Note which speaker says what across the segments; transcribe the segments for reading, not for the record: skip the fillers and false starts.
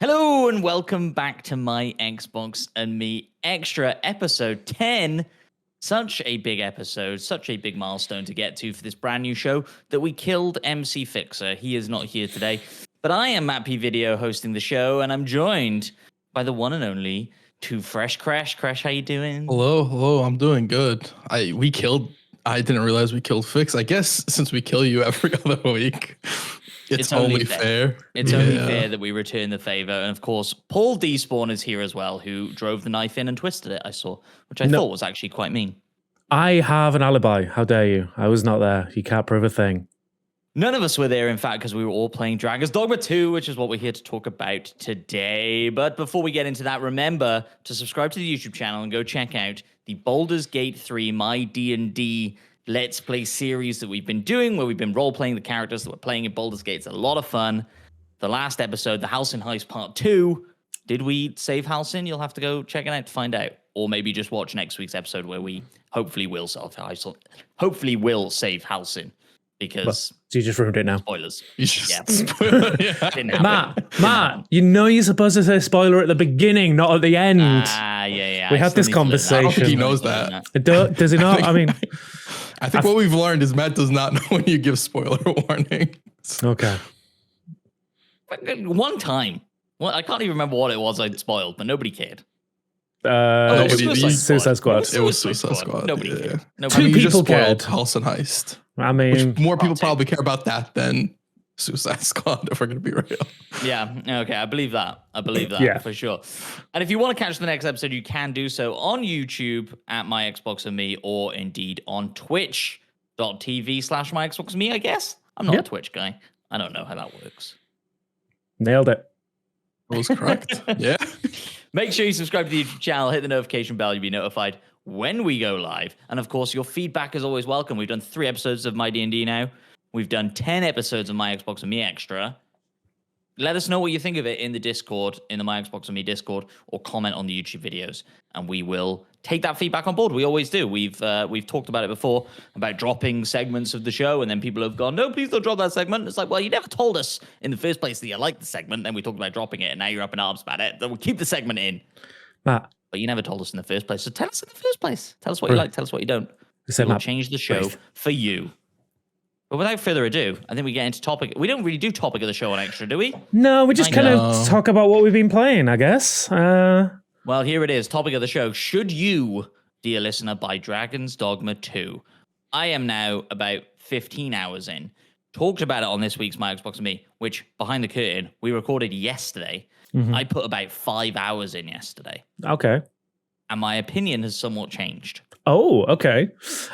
Speaker 1: Hello and welcome back to My Xbox and Me Extra episode 10. Such a big episode, such a big milestone to get to for this brand new show that we killed MC Fixer. He is not here today, but I am Matt P Video hosting the show, and I'm joined by the one and only Too Fresh Crash. Crash, how you doing?
Speaker 2: Hello, I'm doing good. I didn't realize we killed Fix. I guess since we kill you every other week, it's only fair.
Speaker 1: It's only fair that we return the favor. And of course, Paul Despawn is here as well, who drove the knife in and twisted it, I saw, which I thought was actually quite mean.
Speaker 3: I have an alibi. How dare you? I was not there. You can't prove a thing.
Speaker 1: None of us were there, in fact, because we were all playing Dragon's Dogma 2, which is what we're here to talk about today. But before we get into that, remember to subscribe to the YouTube channel and go check out the Baldur's Gate 3 My D&D Let's Play series that we've been doing, where we've been role-playing the characters that we're playing in Baldur's Gate. It's a lot of fun. The last episode, the Halcyon Heist Part 2, did we save Halcyon? You'll have to go check it out to find out. Or maybe just watch next week's episode where we hopefully will save Halcyon. Because
Speaker 3: so you just ruined it now.
Speaker 1: Spoilers.
Speaker 2: You just spoil it.
Speaker 3: Yeah. Matt, you know you're supposed to say spoiler at the beginning, not at the end.
Speaker 1: Yeah.
Speaker 3: We had this conversation.
Speaker 2: I don't think he knows that.
Speaker 3: Does he not? I mean,
Speaker 2: I think what we've learned is Matt does not know when you give spoiler warnings.
Speaker 3: Okay.
Speaker 1: One time. Well, I can't even remember what it was I'd spoiled, but nobody cared.
Speaker 3: Suicide Squad.
Speaker 2: It was Suicide Squad.
Speaker 1: Nobody cared.
Speaker 3: Two people cared.
Speaker 2: Halcyon Heist.
Speaker 3: I mean,
Speaker 2: more people probably care about that than Suicide Squad, if we're going to be real.
Speaker 1: Yeah, okay, I believe that. For sure. And if you want to catch the next episode, you can do so on YouTube at My Xbox and Me, or indeed on twitch.tv/My Xbox and Me, I guess. I'm not a Twitch guy. I don't know how that works.
Speaker 3: Nailed it.
Speaker 2: That was correct. Yeah.
Speaker 1: Make sure you subscribe to the YouTube channel, hit the notification bell, you'll be notified when we go live. And of course, your feedback is always welcome. We've done 3 episodes of My D&D now. We've done 10 episodes of My Xbox and Me Extra. Let us know what you think of it in the Discord, in the My Xbox and Me Discord, or comment on the YouTube videos, and we will take that feedback on board. We always do. We've talked about it before, about dropping segments of the show, and then people have gone, no, please don't drop that segment. It's like, well, you never told us in the first place that you liked the segment, then we talked about dropping it, and now you're up in arms about it. Then we'll keep the segment in.
Speaker 3: Matt.
Speaker 1: But you never told us in the first place. So tell us in the first place. Tell us what you like, tell us what you don't. We'll change the show for you. But without further ado, I think we get into topic. We don't really do topic of the show on Extra, do we?
Speaker 3: No, we just kind of talk about what we've been playing, I guess.
Speaker 1: Well, here it is. Topic of the show. Should you, dear listener, buy Dragon's Dogma 2? I am now about 15 hours in. Talked about it on this week's My Xbox and Me, which, behind the curtain, we recorded yesterday. Mm-hmm. I put about 5 hours in yesterday.
Speaker 3: Okay.
Speaker 1: And my opinion has somewhat changed.
Speaker 3: Oh, okay.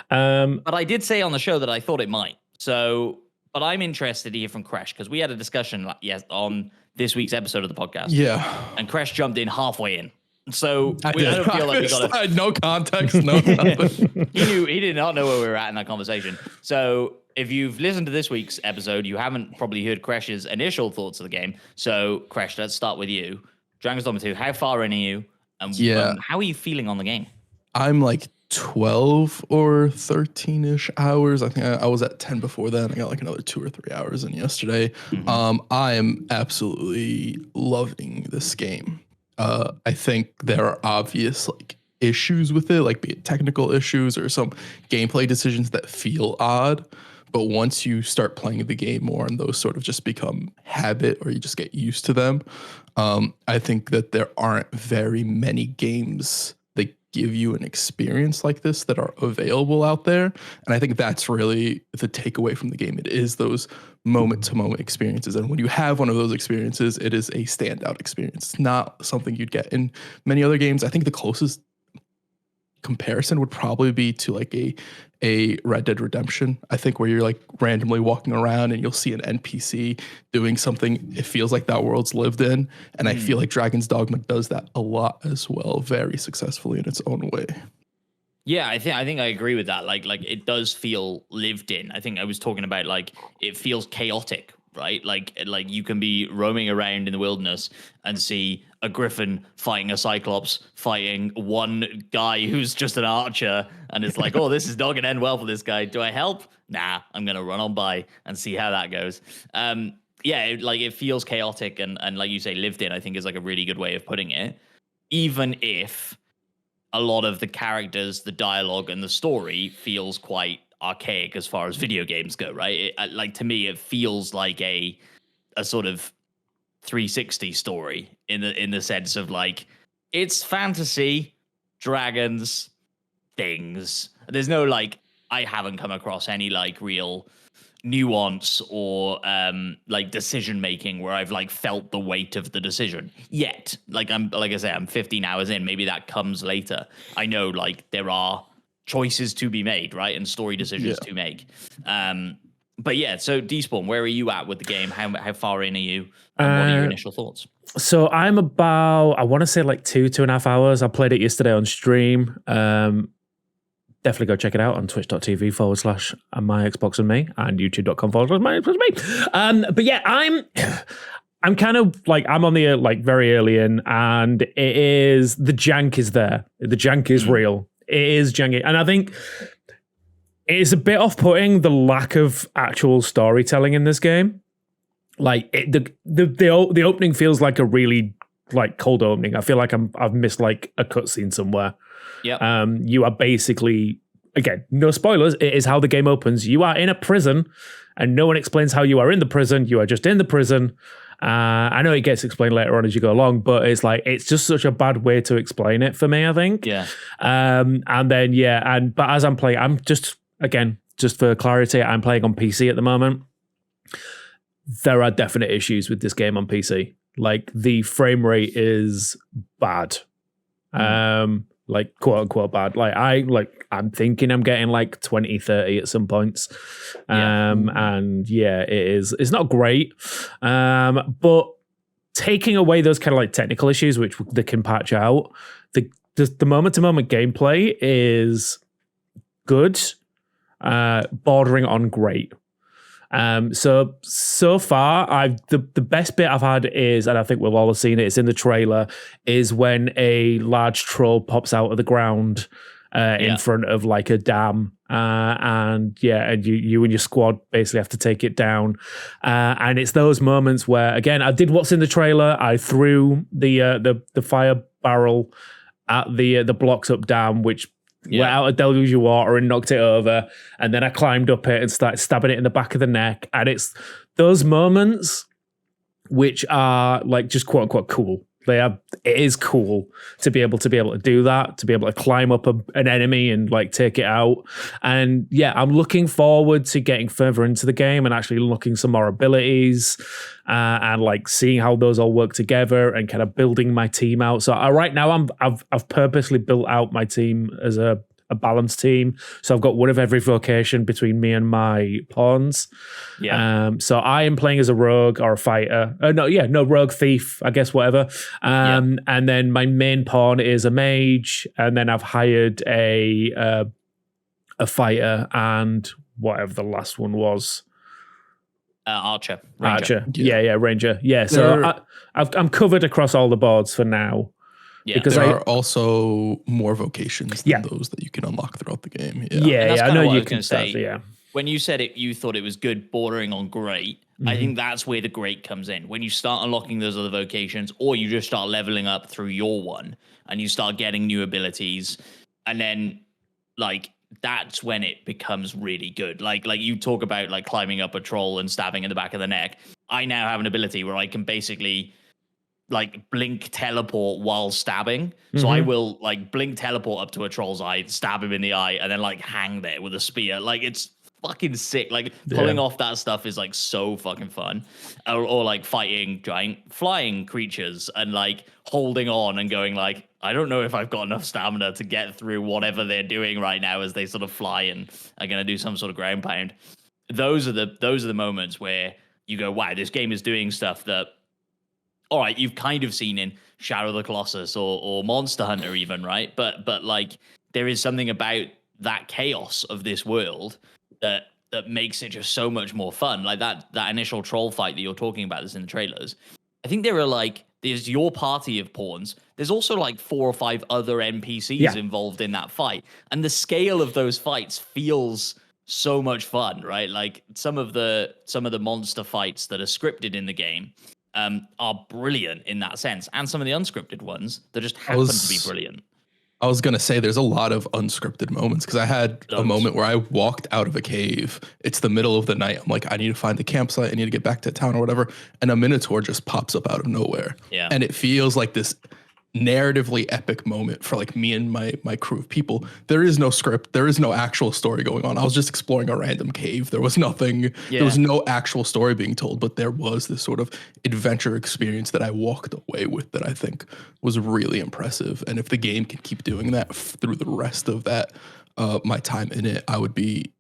Speaker 1: But I did say on the show that I thought it might. So, but I'm interested to hear from Crash, because we had a discussion on this week's episode of the podcast.
Speaker 2: Yeah.
Speaker 1: And Crash jumped in halfway in. So I don't feel like we got
Speaker 2: no context, no nothing.
Speaker 1: He did not know where we were at in that conversation. So if you've listened to this week's episode, you haven't probably heard Crash's initial thoughts of the game. So Crash, let's start with you. Dragon's Dogma 2, how far in are you? And how are you feeling on the game?
Speaker 2: I'm like 12 or 13-ish hours. I think I was at 10 before then. I got like another 2 or 3 hours in yesterday. Mm-hmm. I am absolutely loving this game. I think there are obvious like issues with it, like be it technical issues or some gameplay decisions that feel odd. But once you start playing the game more and those sort of just become habit, or you just get used to them, I think that there aren't very many games that give you an experience like this that are available out there. And I think that's really the takeaway from the game. It is those moment-to-moment experiences. And when you have one of those experiences, it is a standout experience. It's not something you'd get in many other games. I think the closest comparison would probably be to like a Red Dead Redemption, I think, where you're like randomly walking around and you'll see an NPC doing something it feels like that world's lived in. And I feel like Dragon's Dogma does that a lot as well, very successfully in its own way.
Speaker 1: Yeah, I think I agree with that. Like it does feel lived in. I think I was talking about like it feels chaotic, right? Like you can be roaming around in the wilderness and see a griffin fighting a cyclops, fighting one guy who's just an archer, and it's like, oh, this is not gonna end well for this guy. Do I help? Nah, I'm gonna run on by and see how that goes. it feels chaotic and like you say, lived in, I think is like a really good way of putting it. Even if a lot of the characters, the dialogue, and the story feels quite archaic as far as video games go, right? Like to me, it feels like a sort of 360 story in the sense of like it's fantasy, dragons, things. There's no like I haven't come across any like real nuance or like decision making where I've like felt the weight of the decision yet. Like I say, I'm 15 hours in. Maybe that comes later. I know like there are choices to be made, right, and story decisions to make. But yeah, so Despawn, where are you at with the game? How far in are you? And what are your initial thoughts?
Speaker 3: So I'm about, I want to say like 2.5 hours. I played it yesterday on stream. Definitely go check it out on twitch.tv/my Xbox and me and youtube.com/my Xbox and me. But yeah, I'm kind of like, I'm on the like very early in, and it is, the jank is there. The jank is real. It is janky. And I think it is a bit off-putting, the lack of actual storytelling in this game. Like the opening feels like a really like cold opening. I feel like I've missed like a cutscene somewhere.
Speaker 1: Yeah.
Speaker 3: You are basically, again, no spoilers, it is how the game opens. You are in a prison and no one explains how you are in the prison. You are just in the prison. I know it gets explained later on as you go along, but it's like, it's just such a bad way to explain it for me, I think.
Speaker 1: Yeah.
Speaker 3: And then, but as I'm playing, I'm just, again, just for clarity, I'm playing on PC at the moment. There are definite issues with this game on PC. Like the frame rate is bad. Like quote unquote bad. I'm thinking I'm getting like 20, 30 at some points. And yeah, it's not great. But taking away those kind of like technical issues, which they can patch out, the moment to moment gameplay is good, bordering on great. So far, the best bit I've had is, and I think we've all seen it, it's in the trailer, is when a large troll pops out of the ground in front of like a dam. And you and your squad basically have to take it down. And it's those moments where, again, I did what's in the trailer. I threw the fire barrel at the blocks up dam, which let out a deluge of water and knocked it over, and then I climbed up it and started stabbing it in the back of the neck. And it's those moments which are like just quote unquote cool. It is cool to be able to do that, to be able to climb up an enemy and like take it out. And yeah, I'm looking forward to getting further into the game and actually unlocking some more abilities and like seeing how those all work together and kind of building my team out. So right now I've purposely built out my team as a balanced team. So I've got one of every vocation between me and my pawns. So I am playing as a rogue or a fighter. Rogue, thief, I guess, whatever. And then my main pawn is a mage, and then I've hired a fighter and whatever the last one was.
Speaker 1: Archer.
Speaker 3: Ranger. Ranger. Yeah. So I'm covered across all the boards for now.
Speaker 1: Yeah,
Speaker 2: because there are also more vocations than those that you can unlock throughout the game.
Speaker 3: I know you can say.
Speaker 1: When you said it, you thought it was good, bordering on great. I think that's where the great comes in. When you start unlocking those other vocations, or you just start leveling up through your one, and you start getting new abilities, and then like that's when it becomes really good. Like you talk about like climbing up a troll and stabbing in the back of the neck. I now have an ability where I can basically like blink teleport while stabbing. So I will like blink teleport up to a troll's eye, stab him in the eye, and then like hang there with a spear. Like it's fucking sick. Like pulling off that stuff is like so fucking fun. Or like fighting giant flying creatures and like holding on and going like, I don't know if I've got enough stamina to get through whatever they're doing right now as they sort of fly and are going to do some sort of ground pound. Those are the moments where you go, wow, this game is doing stuff that, all right, you've kind of seen in Shadow of the Colossus or Monster Hunter even, right? But like there is something about that chaos of this world that makes it just so much more fun. Like that initial troll fight that you're talking about that's in the trailers. I think there's your party of pawns. There's also like 4 or 5 other NPCs involved in that fight. And the scale of those fights feels so much fun, right? Like some of the monster fights that are scripted in the game are brilliant in that sense, and some of the unscripted ones that just happen to be brilliant.
Speaker 2: I was gonna say there's a lot of unscripted moments because I had a moment where I walked out of a cave. It's the middle of the night. I'm like, I need to find the campsite. I need to get back to town or whatever. And a Minotaur just pops up out of nowhere.
Speaker 1: Yeah.
Speaker 2: And it feels like this narratively epic moment for like me and my crew of people. There is no script. There is no actual story going on. I was just exploring a random cave. There was nothing. Yeah. There was no actual story being told, but there was this sort of adventure experience that I walked away with that I think was really impressive. And if the game can keep doing that through the rest of that, my time in it, I would be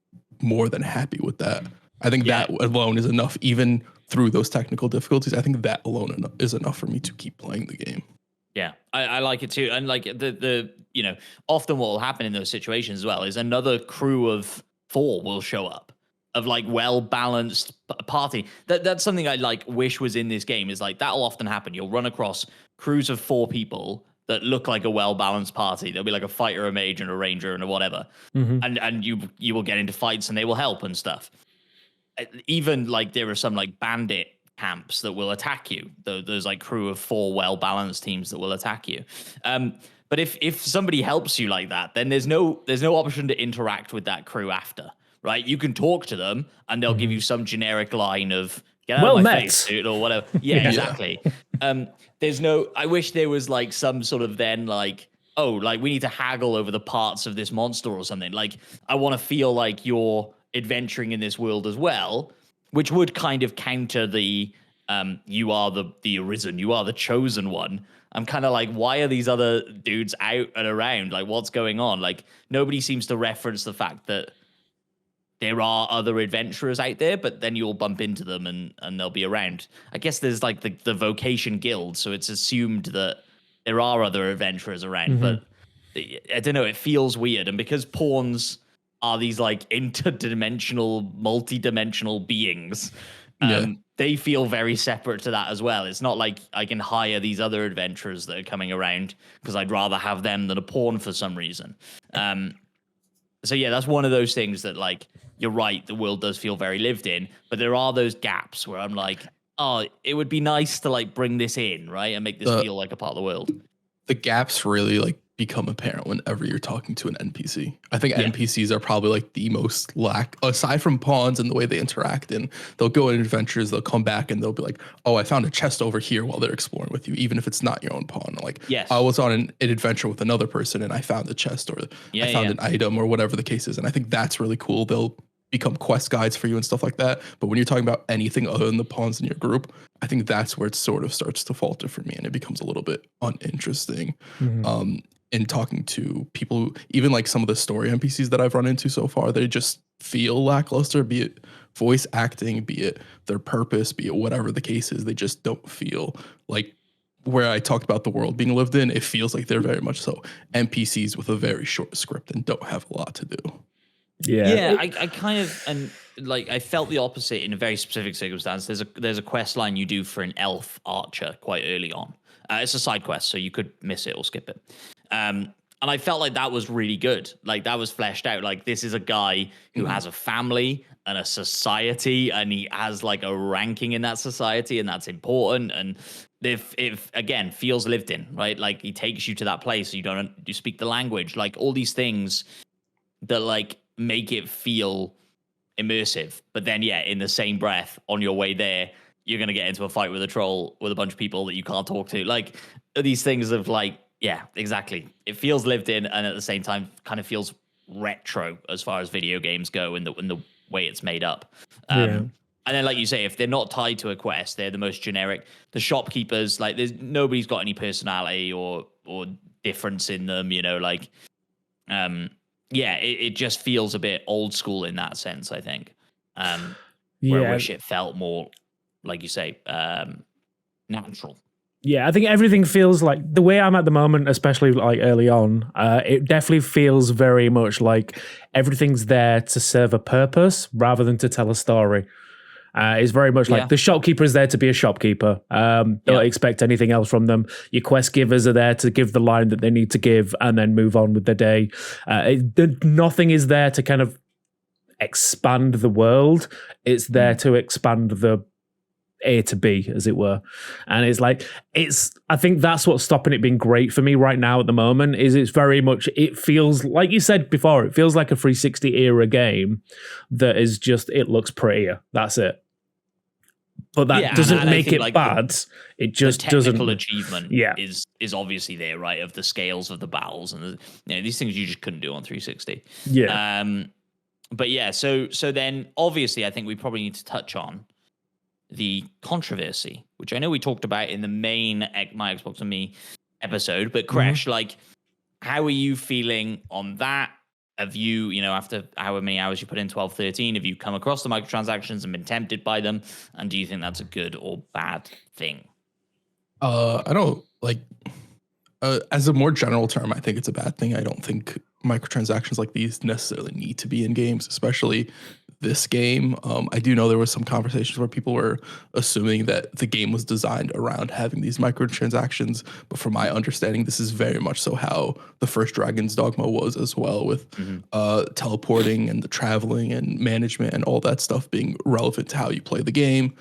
Speaker 2: more than happy with that. I think that alone is enough, even through those technical difficulties. I think that alone is enough for me to keep playing the game.
Speaker 1: Yeah, I like it too. And like the often what will happen in those situations as well is another crew of 4 will show up of like well-balanced party. That's something I like wish was in this game is like that'll often happen. You'll run across crews of 4 people that look like a well-balanced party. There'll be like a fighter, a mage, and a ranger and a whatever. Mm-hmm. And you will get into fights and they will help and stuff. Even like there are some like bandit camps that will attack you. There's like crew of 4 well-balanced teams that will attack you. But if somebody helps you like that, then there's no option to interact with that crew after, right? You can talk to them and they'll give you some generic line of get out of my face, dude, or whatever. Yeah, exactly. There's no. I wish there was like some sort of then like, oh, like we need to haggle over the parts of this monster or something. Like I want to feel like you're adventuring in this world as well. Which would kind of counter the you are the arisen, you are the chosen one. I'm kind of like, why are these other dudes out and around? Like, what's going on? Like, nobody seems to reference the fact that there are other adventurers out there, but then you'll bump into them and they'll be around. I guess there's like the vocation guild, so it's assumed that there are other adventurers around, but I don't know, it feels weird. And because pawns are these like interdimensional, multi-dimensional beings. They feel very separate to that as well. It's not like I can hire these other adventurers that are coming around because I'd rather have them than a pawn for some reason. So yeah, that's one of those things that like, you're right, the world does feel very lived in, but there are those gaps where I'm like, oh, it would be nice to like bring this in, right? And make this feel like a part of the world. The
Speaker 2: gaps really like become apparent whenever you're talking to an NPC. I think NPCs are probably like the most aside from pawns and the way they interact, and they'll go on adventures, they'll come back and they'll be like, oh, I found a chest over here while they're exploring with you, even if it's not your own pawn. Like, I was on an adventure with another person and I found a chest or I found an item or whatever the case is. And I think that's really cool. They'll become quest guides for you and stuff like that. But when you're talking about anything other than the pawns in your group, I think that's where it sort of starts to falter for me and it becomes a little bit uninteresting. In talking to people, even like some of the story NPCs that I've run into so far, they just feel lackluster, be it voice acting, be it their purpose, be it whatever the case is. They just don't feel like where I talked about the world being lived in. It feels like they're very much so NPCs with a very short script and don't have a lot to do.
Speaker 1: Yeah, I kind of, and like I felt the opposite in a very specific circumstance. There's a quest line you do for an elf archer quite early on. It's a side quest, so you could miss it or skip it. And I felt like that was really good. Like that was fleshed out. Like this is a guy who has a family and a society, and he has like a ranking in that society, and that's important. And if again feels lived in, right? Like he takes you to that place, so you speak the language, like all these things that like make it feel immersive. But then in the same breath, on your way there, you're gonna get into a fight with a troll with a bunch of people that you can't talk to. Like these things of like. Yeah, exactly. It feels lived in, and at the same time, kind of feels retro as far as video games go, in the way it's made up. And then, like you say, if they're not tied to a quest, they're the most generic. The shopkeepers, like, nobody's got any personality or difference in them. You know, like, it just feels a bit old school in that sense. I think. Where I wish it felt more, like you say, natural.
Speaker 3: Yeah, I think everything feels like the way I'm at the moment, especially like early on, it definitely feels very much like everything's there to serve a purpose rather than to tell a story. It's very much like the shopkeeper is there to be a shopkeeper. Don't expect anything else from them. Your quest givers are there to give the line that they need to give and then move on with their day. Nothing is there to kind of expand the world. It's there to expand the A to B, as it were. And it's like, I think that's what's stopping it being great for me right now at the moment, is it's very much, it feels, like you said before, it feels like a 360 era game that is just, it looks prettier. That's it. But that doesn't make it bad. It just
Speaker 1: the technical
Speaker 3: doesn't.
Speaker 1: achievement is obviously there, right? Of the scales of the battles and these things you just couldn't do on 360.
Speaker 3: Yeah.
Speaker 1: But yeah, so then obviously I think we probably need to touch on the controversy, which I know we talked about in the main My Xbox and Me episode. But Crash, like, how are you feeling on that? Have you, after however many hours you put in, 12, 13, have you come across the microtransactions and been tempted by them? And do you think that's a good or bad thing?
Speaker 2: I don't as a more general term, I think it's a bad thing. I don't think microtransactions like these necessarily need to be in games, especially this game. I do know there was some conversations where people were assuming that the game was designed around having these microtransactions, but from my understanding, this is very much so how the first Dragon's Dogma was as well, with teleporting and the traveling and management and all that stuff being relevant to how you play the game.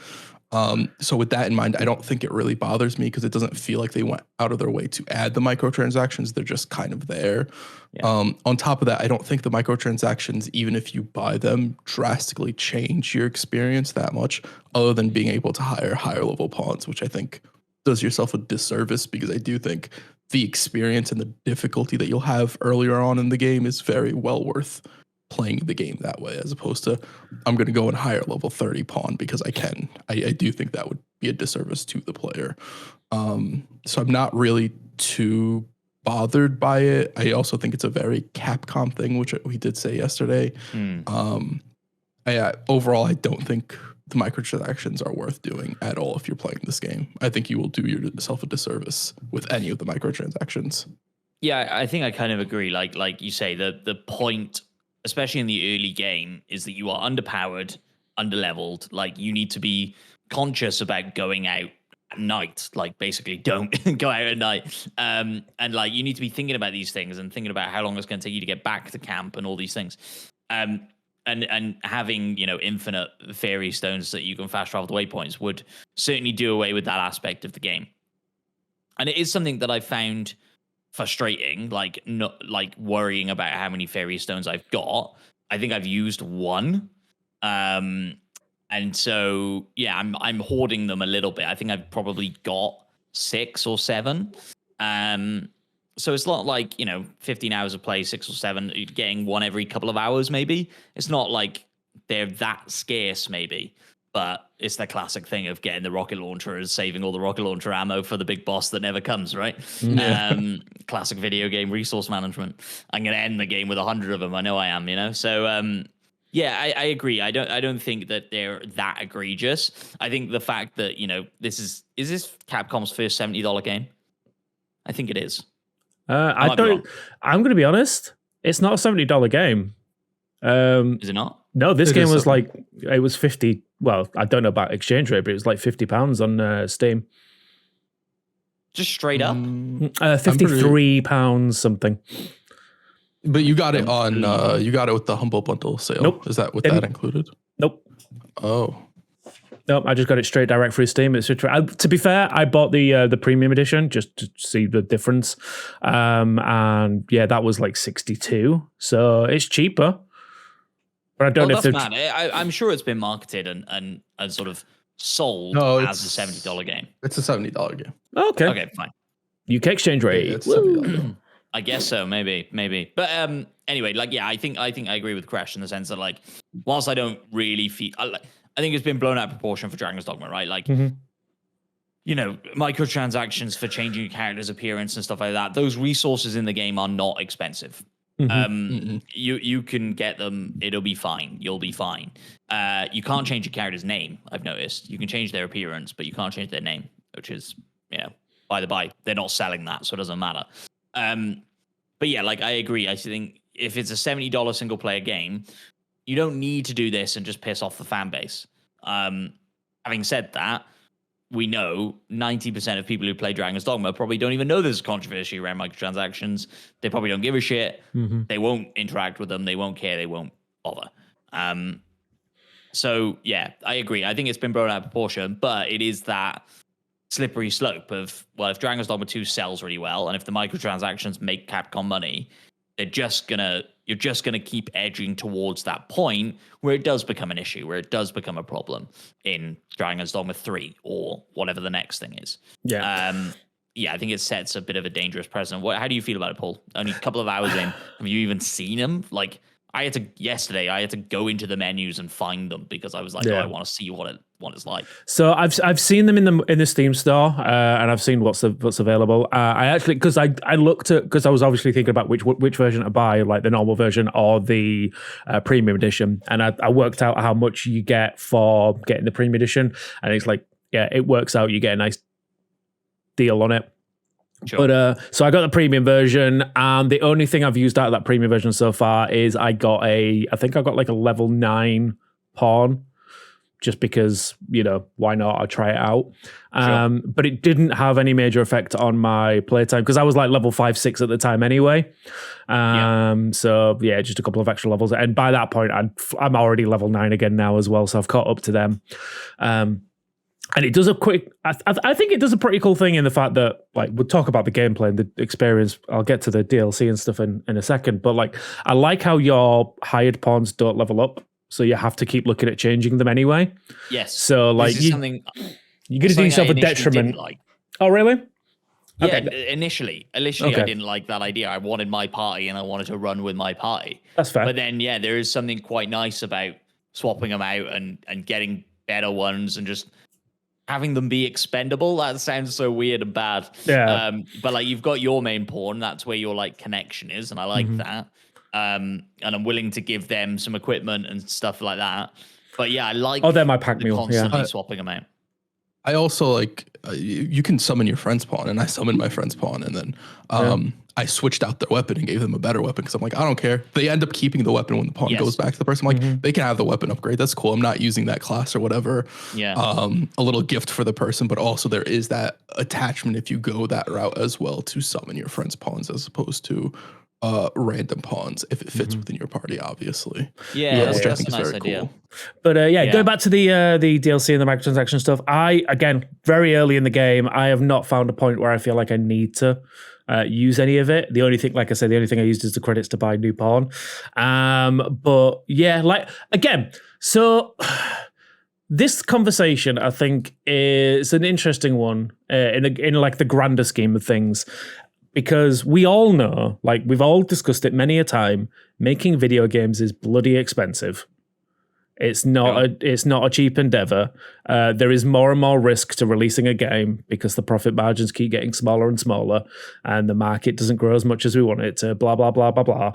Speaker 2: So with that in mind, I don't think it really bothers me because it doesn't feel like they went out of their way to add the microtransactions. They're just kind of there. Yeah. On top of that, I don't think the microtransactions, even if you buy them, drastically change your experience that much, other than being able to hire higher level pawns, which I think does yourself a disservice, because I do think the experience and the difficulty that you'll have earlier on in the game is very well worth playing the game that way, as opposed to I'm going to go and hire level 30 pawn because I can. I do think that would be a disservice to the player. So I'm not really too bothered by it. I also think it's a very Capcom thing, which we did say yesterday. Overall, I don't think the microtransactions are worth doing at all if you're playing this game. I think you will do yourself a disservice with any of the microtransactions.
Speaker 1: Yeah, I think I kind of agree. Like you say, the point, especially in the early game, is that you are underpowered, underleveled. Like, you need to be conscious about going out at night. Like, basically, don't go out at night. And like, you need to be thinking about these things and thinking about how long it's going to take you to get back to camp and all these things. And having, infinite fairy stones that you can fast travel to waypoints would certainly do away with that aspect of the game. And it is something that I found frustrating, like not like worrying about how many fairy stones I've got. I think I've used one. And so yeah, I'm hoarding them a little bit. I think I've probably got 6 or 7. So it's not like, 15 hours of play, 6 or 7, getting one every couple of hours maybe. It's not like they're that scarce maybe. But it's the classic thing of getting the rocket launcher and saving all the rocket launcher ammo for the big boss that never comes, right? Yeah. Classic video game resource management. I'm going to end the game with 100 of them. I know I am, So, yeah, I agree. I don't think that they're that egregious. I think the fact that, is this Capcom's first $70 game? I think it is.
Speaker 3: I'm going to be honest. It's not a $70 game.
Speaker 1: Is it not?
Speaker 3: No, this game was it was 50. Well, I don't know about exchange rate, but it was like £50 on Steam.
Speaker 1: Just straight up?
Speaker 3: £53 something.
Speaker 2: But you got it on, you got it with the Humble Bundle sale.
Speaker 3: Nope.
Speaker 2: Is that with that included?
Speaker 3: Nope.
Speaker 2: Oh.
Speaker 3: Nope, I just got it straight direct through Steam. It's to be fair, I bought the premium edition just to see the difference. And yeah, that was like 62. So it's cheaper. But I don't know if
Speaker 1: I'm sure it's been marketed and sort of sold as a $70 game.
Speaker 2: It's a $70 game.
Speaker 3: Okay.
Speaker 1: Okay, fine.
Speaker 3: UK exchange rate.
Speaker 2: Yeah, it's $70.
Speaker 1: I guess so, maybe. But anyway, I think I agree with Crash in the sense that, like, whilst I don't really feel, I think it's been blown out of proportion for Dragon's Dogma, right? Like, microtransactions for changing your character's appearance and stuff like that. Those resources in the game are not expensive. You can get them, it'll be fine, you'll be fine. You can't change your character's name, I've noticed. You can change their appearance, but you can't change their name, which is, by the by, they're not selling that, so it doesn't matter. But yeah, like, I agree. I think if it's a $70 single player game, you don't need to do this and just piss off the fan base. Having said that, we know 90% of people who play Dragon's Dogma probably don't even know there's controversy around microtransactions. They probably don't give a shit. They won't interact with them. They won't care. They won't bother. So yeah, I agree. I think it's been blown out of proportion, but it is that slippery slope of, well, if Dragon's Dogma 2 sells really well, and if the microtransactions make Capcom money, you're just gonna keep edging towards that point where it does become an issue, where it does become a problem in Dragon's Dogma 3 or whatever the next thing is. Yeah, I think it sets a bit of a dangerous precedent. How do you feel about it, Paul? Only a couple of hours in, have you even seen them? Like, yesterday I had to go into the menus and find them because I was like, I want to see what it's like.
Speaker 3: So I've seen them in the Steam store, and I've seen what's available. I actually, because I looked at, because I was obviously thinking about which version to buy, like the normal version or the premium edition, and I worked out how much you get for getting the premium edition, and it's like, yeah, it works out. You get a nice deal on it.
Speaker 1: Sure.
Speaker 3: But so I got the premium version, and the only thing I've used out of that premium version so far is I think I got like a level 9 pawn, just because, why not? I'll try it out.
Speaker 1: Sure.
Speaker 3: But it didn't have any major effect on my playtime because I was like level 5, 6 at the time anyway. So yeah, just a couple of extra levels, and by that point I'm already level 9 again now as well, so I've caught up to them. And it does a quick, I think it does a pretty cool thing in the fact that, like, we'll talk about the gameplay and the experience. I'll get to the DLC and stuff in a second. But, like, I like how your hired pawns don't level up. So you have to keep looking at changing them anyway.
Speaker 1: Yes.
Speaker 3: So, like, you're going to do yourself a detriment.
Speaker 1: Like.
Speaker 3: Oh, really?
Speaker 1: Yeah,
Speaker 3: okay.
Speaker 1: Initially, I didn't like that idea. I wanted my party and I wanted to run with my party.
Speaker 3: That's fair.
Speaker 1: But then, yeah, there is something quite nice about swapping them out and getting better ones and just having them be expendable. That sounds so weird and bad.
Speaker 3: Yeah.
Speaker 1: But like, you've got your main pawn. That's where your like connection is, and I like that. And I'm willing to give them some equipment and stuff like that. But yeah, I like.
Speaker 3: Oh, they're my pack mule.
Speaker 1: Constantly swapping them out.
Speaker 2: I also like you can summon your friend's pawn, and I summoned my friend's pawn, and then I switched out their weapon and gave them a better weapon because I'm like, I don't care. They end up keeping the weapon when the pawn goes back to the person. I'm like, they can have the weapon upgrade. That's cool. I'm not using that class or whatever.
Speaker 1: Yeah.
Speaker 2: A little gift for the person, but also there is that attachment if you go that route as well to summon your friend's pawns as opposed to random pawns if it fits within your party, obviously.
Speaker 1: Yeah, that's a nice idea. Cool.
Speaker 3: But going back to the DLC and the microtransaction stuff, again, very early in the game, I have not found a point where I feel like I need to use any of it. The only thing, like I said, the only thing I used is the credits to buy new pawn. But yeah, like, again, so this conversation, I think, is an interesting one in like the grander scheme of things. Because we all know, like we've all discussed it many a time, making video games is bloody expensive. It's not a cheap endeavor. There is more and more risk to releasing a game because the profit margins keep getting smaller and smaller, and the market doesn't grow as much as we want it to. Blah blah blah blah blah.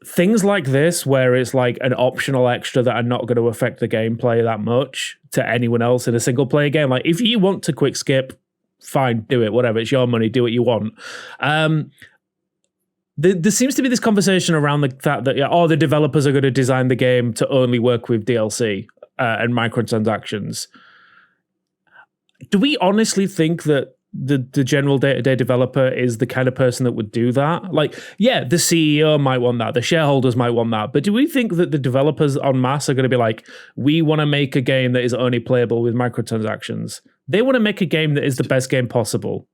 Speaker 3: Things like this, where it's like an optional extra that are not going to affect the gameplay that much to anyone else in a single player game. Like if you want to quick skip, fine, do it, whatever, it's your money, do what you want. There seems to be this conversation around the fact that the developers are going to design the game to only work with DLC and microtransactions. Do we honestly think that the general day-to-day developer is the kind of person that would do that? Like, yeah, the CEO might want that, the shareholders might want that, but do we think that the developers en masse are going to be like, we want to make a game that is only playable with microtransactions? They want to make a game that is the best game possible.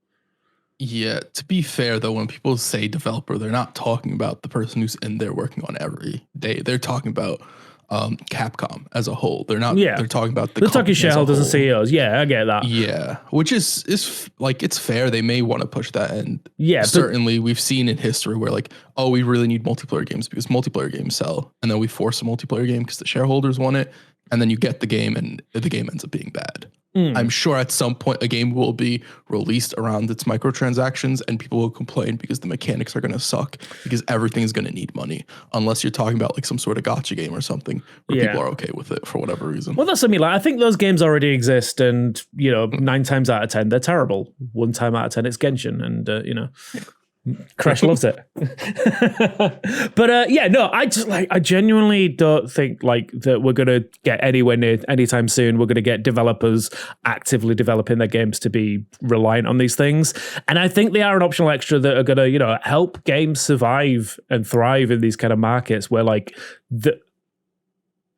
Speaker 2: Yeah, to be fair, though, when people say developer, they're not talking about the person who's in there working on every day. They're talking about Capcom as a whole. They're not. Yeah. They're talking about
Speaker 3: they're talking shareholders and CEOs. Yeah, I get that.
Speaker 2: Yeah, which is like, it's fair. They may want to push that, and
Speaker 3: certainly
Speaker 2: we've seen in history where like, oh, we really need multiplayer games because multiplayer games sell, and then we force a multiplayer game because the shareholders want it, and then you get the game, and the game ends up being bad. I'm sure at some point a game will be released around its microtransactions and people will complain because the mechanics are going to suck because everything is going to need money, unless you're talking about like some sort of gacha game or something where people are okay with it for whatever reason.
Speaker 3: Well, that's what I mean. Like, I think those games already exist, and 9 times out of 10 they're terrible. 1 time out of 10 it's Genshin, and Crash loves it. But I genuinely don't think like that we're gonna get anywhere near anytime soon. We're gonna get developers actively developing their games to be reliant on these things, and I think they are an optional extra that are gonna help games survive and thrive in these kind of markets where like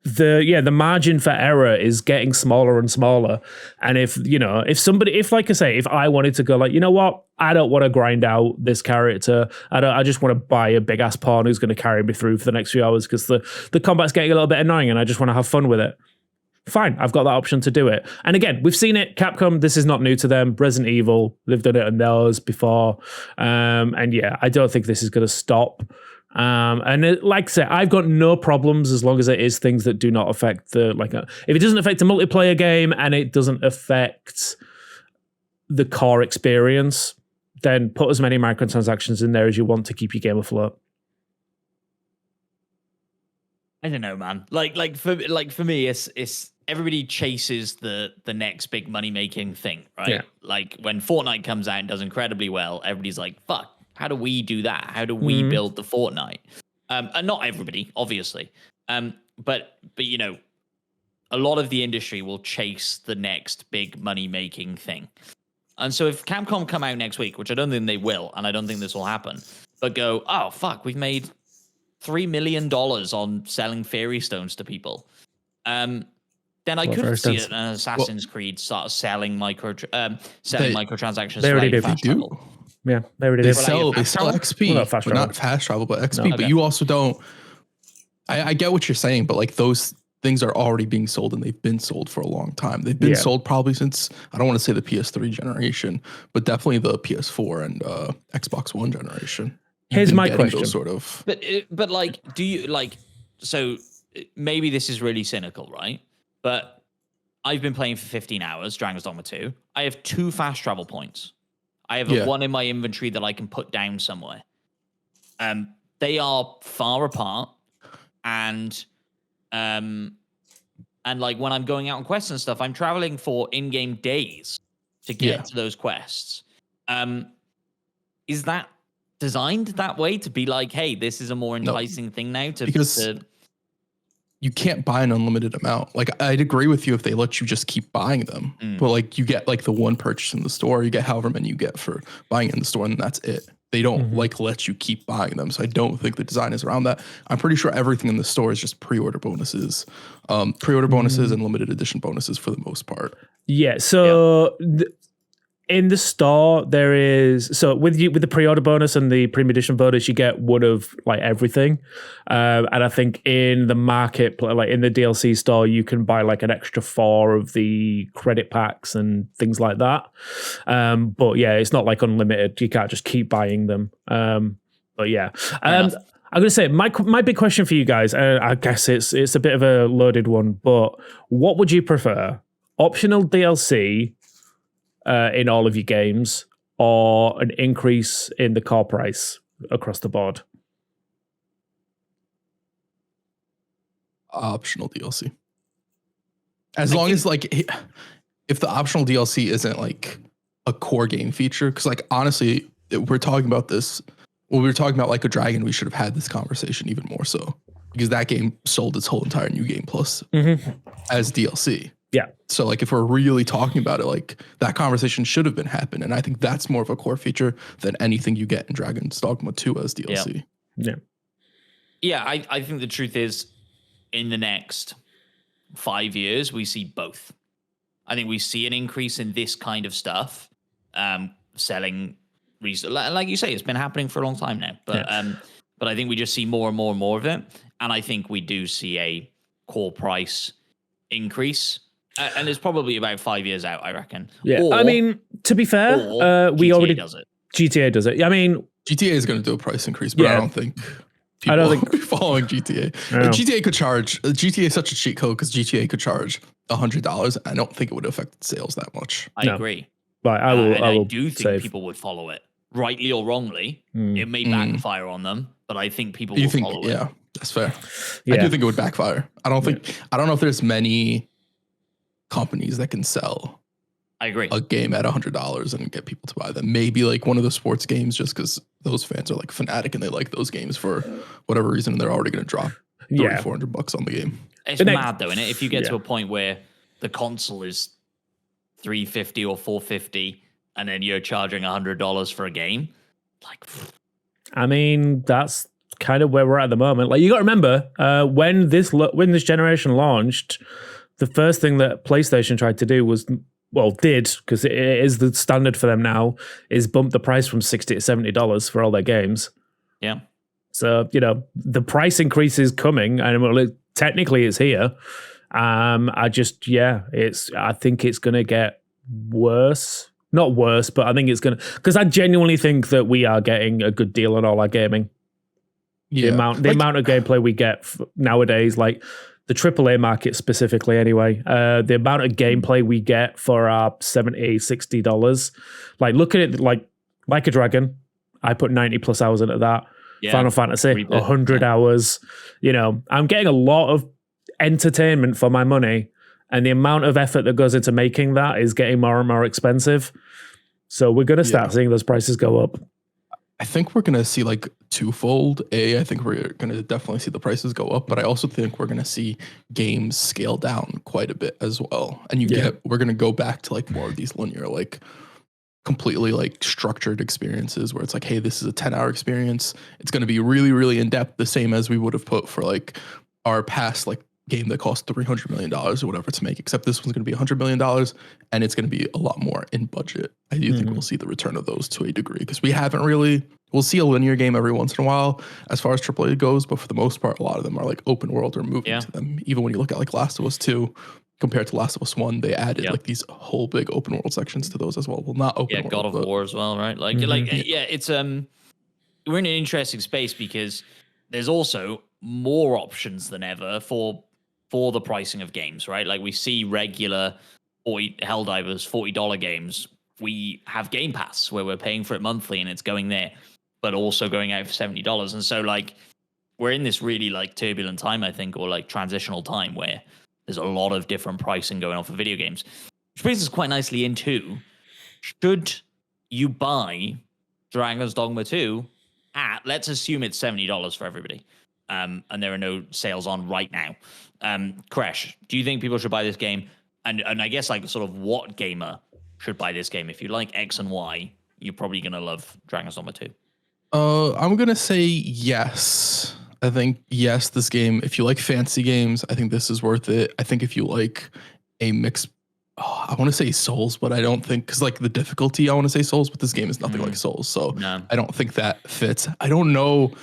Speaker 3: the margin for error is getting smaller and smaller. And if like I say, if I wanted to go like, you know what, I don't want to grind out this character. I just want to buy a big ass pawn who's going to carry me through for the next few hours because the combat's getting a little bit annoying and I just want to have fun with it. Fine, I've got that option to do it. And again, we've seen it. Capcom, this is not new to them. Resident Evil, they've done it on theirs before. And yeah, I don't think this is going to stop. Like I said, I've got no problems as long as it is things that do not affect if it doesn't affect a multiplayer game and it doesn't affect the core experience, then put as many microtransactions in there as you want to keep your game afloat.
Speaker 1: I don't know, man. For me, it's everybody chases the next big money making thing, right?
Speaker 3: Yeah.
Speaker 1: Like when Fortnite comes out and does incredibly well, everybody's like, "Fuck, how do we do that? How do we build the Fortnite?" And not everybody, obviously, but you know, a lot of the industry will chase the next big money making thing. And so if Capcom come out next week, which I don't think they will, and I don't think this will happen, but go, "Oh fuck, we've made $3 million on selling fairy stones to people," then I could see an Assassin's Creed start selling microtransactions.
Speaker 3: They already do.
Speaker 2: They do.
Speaker 3: Yeah, they already
Speaker 2: They
Speaker 3: do.
Speaker 2: sell XP,
Speaker 3: Well,
Speaker 2: but not fast travel, but XP.
Speaker 3: No.
Speaker 2: But you also don't. I get what you're saying, but like those things are already being sold and they've been sold for a long time. They've been sold probably since, I don't want to say the PS3 generation, but definitely the PS4 and Xbox One generation.
Speaker 3: Here's my question.
Speaker 1: But like, do you like? So maybe this is really cynical, right? But I've been playing for 15 hours, Dragon's Dogma 2. I have 2 fast travel points. I have one in my inventory that I can put down somewhere. They are far apart, and like when I'm going out on quests and stuff, I'm traveling for in-game days to get to those quests. Is that designed that way to be like, hey, this is a more enticing thing now because
Speaker 2: you can't buy an unlimited amount. Like I'd agree with you if they let you just keep buying them, but like you get like the one purchase in the store, you get however many you get for buying it in the store, and that's it. They don't like let you keep buying them. So I don't think the design is around that. I'm pretty sure everything in the store is just pre-order bonuses, bonuses and limited edition bonuses for the most part.
Speaker 3: Yeah. So in the store, there is with the pre-order bonus and the premium edition bonus, you get one of like everything. And I think in the market, like in the DLC store, you can buy like an extra 4 of the credit packs and things like that. But yeah, it's not like unlimited. You can't just keep buying them. But yeah. I'm going to say my big question for you guys, I guess it's a bit of a loaded one, but what would you prefer? Optional DLC in all of your games, or an increase in the core price across the board?
Speaker 2: Optional DLC. As long as like, if the optional DLC isn't like a core game feature, because like honestly, we're talking about this. When we were talking about Like a Dragon, we should have had this conversation even more so, because that game sold its whole entire New Game Plus as DLC.
Speaker 3: Yeah.
Speaker 2: So like if we're really talking about it, like that conversation should have been happening. And I think that's more of a core feature than anything you get in Dragon's Dogma 2 as DLC.
Speaker 3: Yeah.
Speaker 1: Yeah, I think the truth is in the next 5 years, we see both. I think we see an increase in this kind of stuff, selling, like you say, it's been happening for a long time now. But but I think we just see more and more and more of it. And I think we do see a core price increase. And it's probably about 5 years out, I reckon.
Speaker 3: Yeah, I mean, to be fair, we already
Speaker 1: does it.
Speaker 3: GTA does it. I mean,
Speaker 2: GTA is going to do a price increase, but I don't think people will be following GTA. GTA could charge. GTA is such a cheat code because GTA could charge $100. I don't think it would affect sales that much.
Speaker 1: I agree.
Speaker 3: But
Speaker 1: I do think people would follow it, rightly or wrongly. It may backfire on them, but I think people will follow it.
Speaker 2: Yeah, that's fair. I do think it would backfire. I don't know if there's many companies that can sell
Speaker 1: I agree
Speaker 2: a game at $100 and get people to buy them. Maybe like one of the sports games, just because those fans are like fanatic and they like those games for whatever reason, and they're already going to drop $400 on the game.
Speaker 1: It's mad though, isn't it? If you get to a point where the console is $350 or $450 and then you're charging $100 for a game, like,
Speaker 3: I mean, that's kind of where we're at the moment. Like, you got to remember, when this generation launched, the first thing that PlayStation tried to do was, did, because it is the standard for them now, is bump the price from $60 to $70 for all their games.
Speaker 1: Yeah.
Speaker 3: So, the price increase is coming, and technically it's here. I think it's going to get worse. Not worse, but I think it's going to, because I genuinely think that we are getting a good deal on all our gaming.
Speaker 2: Yeah.
Speaker 3: The amount of gameplay we get nowadays, like the AAA market specifically anyway, the amount of gameplay we get for our $70, $60, like look at it like a Dragon. I put 90 plus hours into that.
Speaker 1: Yeah.
Speaker 3: Final Fantasy, 100 hours. I'm getting a lot of entertainment for my money, and the amount of effort that goes into making that is getting more and more expensive. So we're going to start seeing those prices go up.
Speaker 2: I think we're going to see like twofold. I think we're going to definitely see the prices go up, but I also think we're going to see games scale down quite a bit as well. And we're going to go back to like more of these linear, like completely like structured experiences where it's like, hey, this is a 10-hour experience. It's going to be really, really in depth, the same as we would have put for like our past like game that cost $300 million or whatever to make, except this one's going to be $100 million, and it's going to be a lot more in budget. I do think we'll see the return of those to a degree, because we'll see a linear game every once in a while as far as AAA goes, but for the most part, a lot of them are like open world or moving to them. Even when you look at like Last of Us 2 compared to Last of Us 1, they added like these whole big open world sections to those as well. Well, not open world.
Speaker 1: God of War as well, right? It's we're in an interesting space because there's also more options than ever for the pricing of games, right? Like we see regular Helldivers $40 games. We have Game Pass where we're paying for it monthly and it's going there, but also going out for $70. And so like we're in this really like turbulent time, I think, or like transitional time where there's a lot of different pricing going on for video games. Which brings us quite nicely into, should you buy Dragon's Dogma 2 at, let's assume it's $70 for everybody, and there are no sales on right now. Crash, do you think people should buy this game? And I guess like sort of what gamer should buy this game? If you like X and Y, you're probably going to love Dragon's Dogma 2.
Speaker 2: I'm going to say yes. I think yes, this game, if you like fancy games, I think this is worth it. I think if you like a mix, I want to say Souls, but I don't think, because like the difficulty, I want to say Souls, but this game is nothing like Souls. So I don't think that fits. I don't know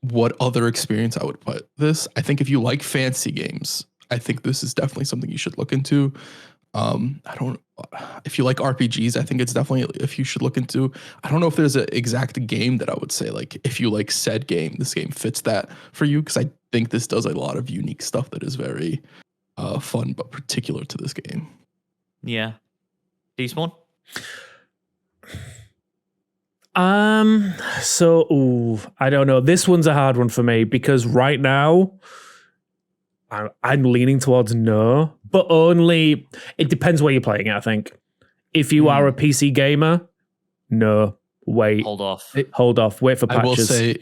Speaker 2: what other experience I would put this. I think if you like fancy games, I think this is definitely something you should look into. If you like RPGs, I think it's definitely if you should look into. I don't know if there's an exact game that I would say like if you like said game, this game fits that for you, because I think this does a lot of unique stuff that is very fun but particular to this game.
Speaker 1: Yeah. Despawn?
Speaker 3: I don't know. This one's a hard one for me because right now I'm leaning towards no, but only it depends where you're playing it, I think. If you are a PC gamer, no, wait.
Speaker 1: Hold off.
Speaker 3: Wait for patches.
Speaker 2: I will say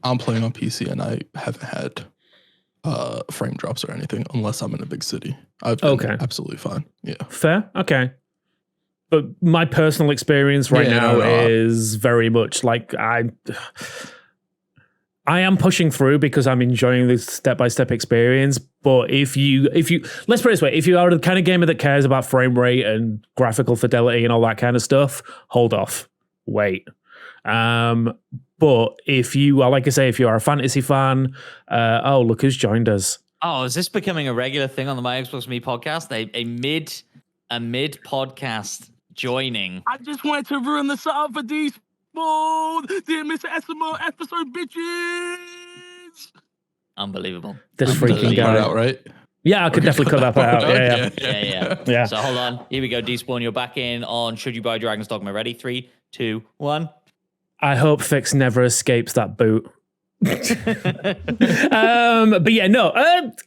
Speaker 2: I'm playing on PC and I haven't had frame drops or anything unless I'm in a big city. I've been absolutely fine. Yeah.
Speaker 3: Fair. Okay. But my personal experience right now is very much like I am pushing through because I'm enjoying this step-by-step experience. But if you let's put it this way, if you are the kind of gamer that cares about frame rate and graphical fidelity and all that kind of stuff, hold off. Wait. But if you are, like I say, if you are a fantasy fan, look who's joined us.
Speaker 1: Oh, is this becoming a regular thing on the My Xbox Me podcast? A mid podcast joining.
Speaker 4: I just wanted to ruin the setup for these Dear Mr. SMO episode, bitches.
Speaker 1: Unbelievable.
Speaker 3: This freaking guy.
Speaker 2: Out, right?
Speaker 3: Yeah, I could definitely cut that part out.
Speaker 1: Yeah. So hold on. Here we go. Despawn, you're back in on Should You Buy Dragon's Dogma. Ready? 3, 2, 1.
Speaker 3: I hope Fix never escapes that boot. But yeah, no,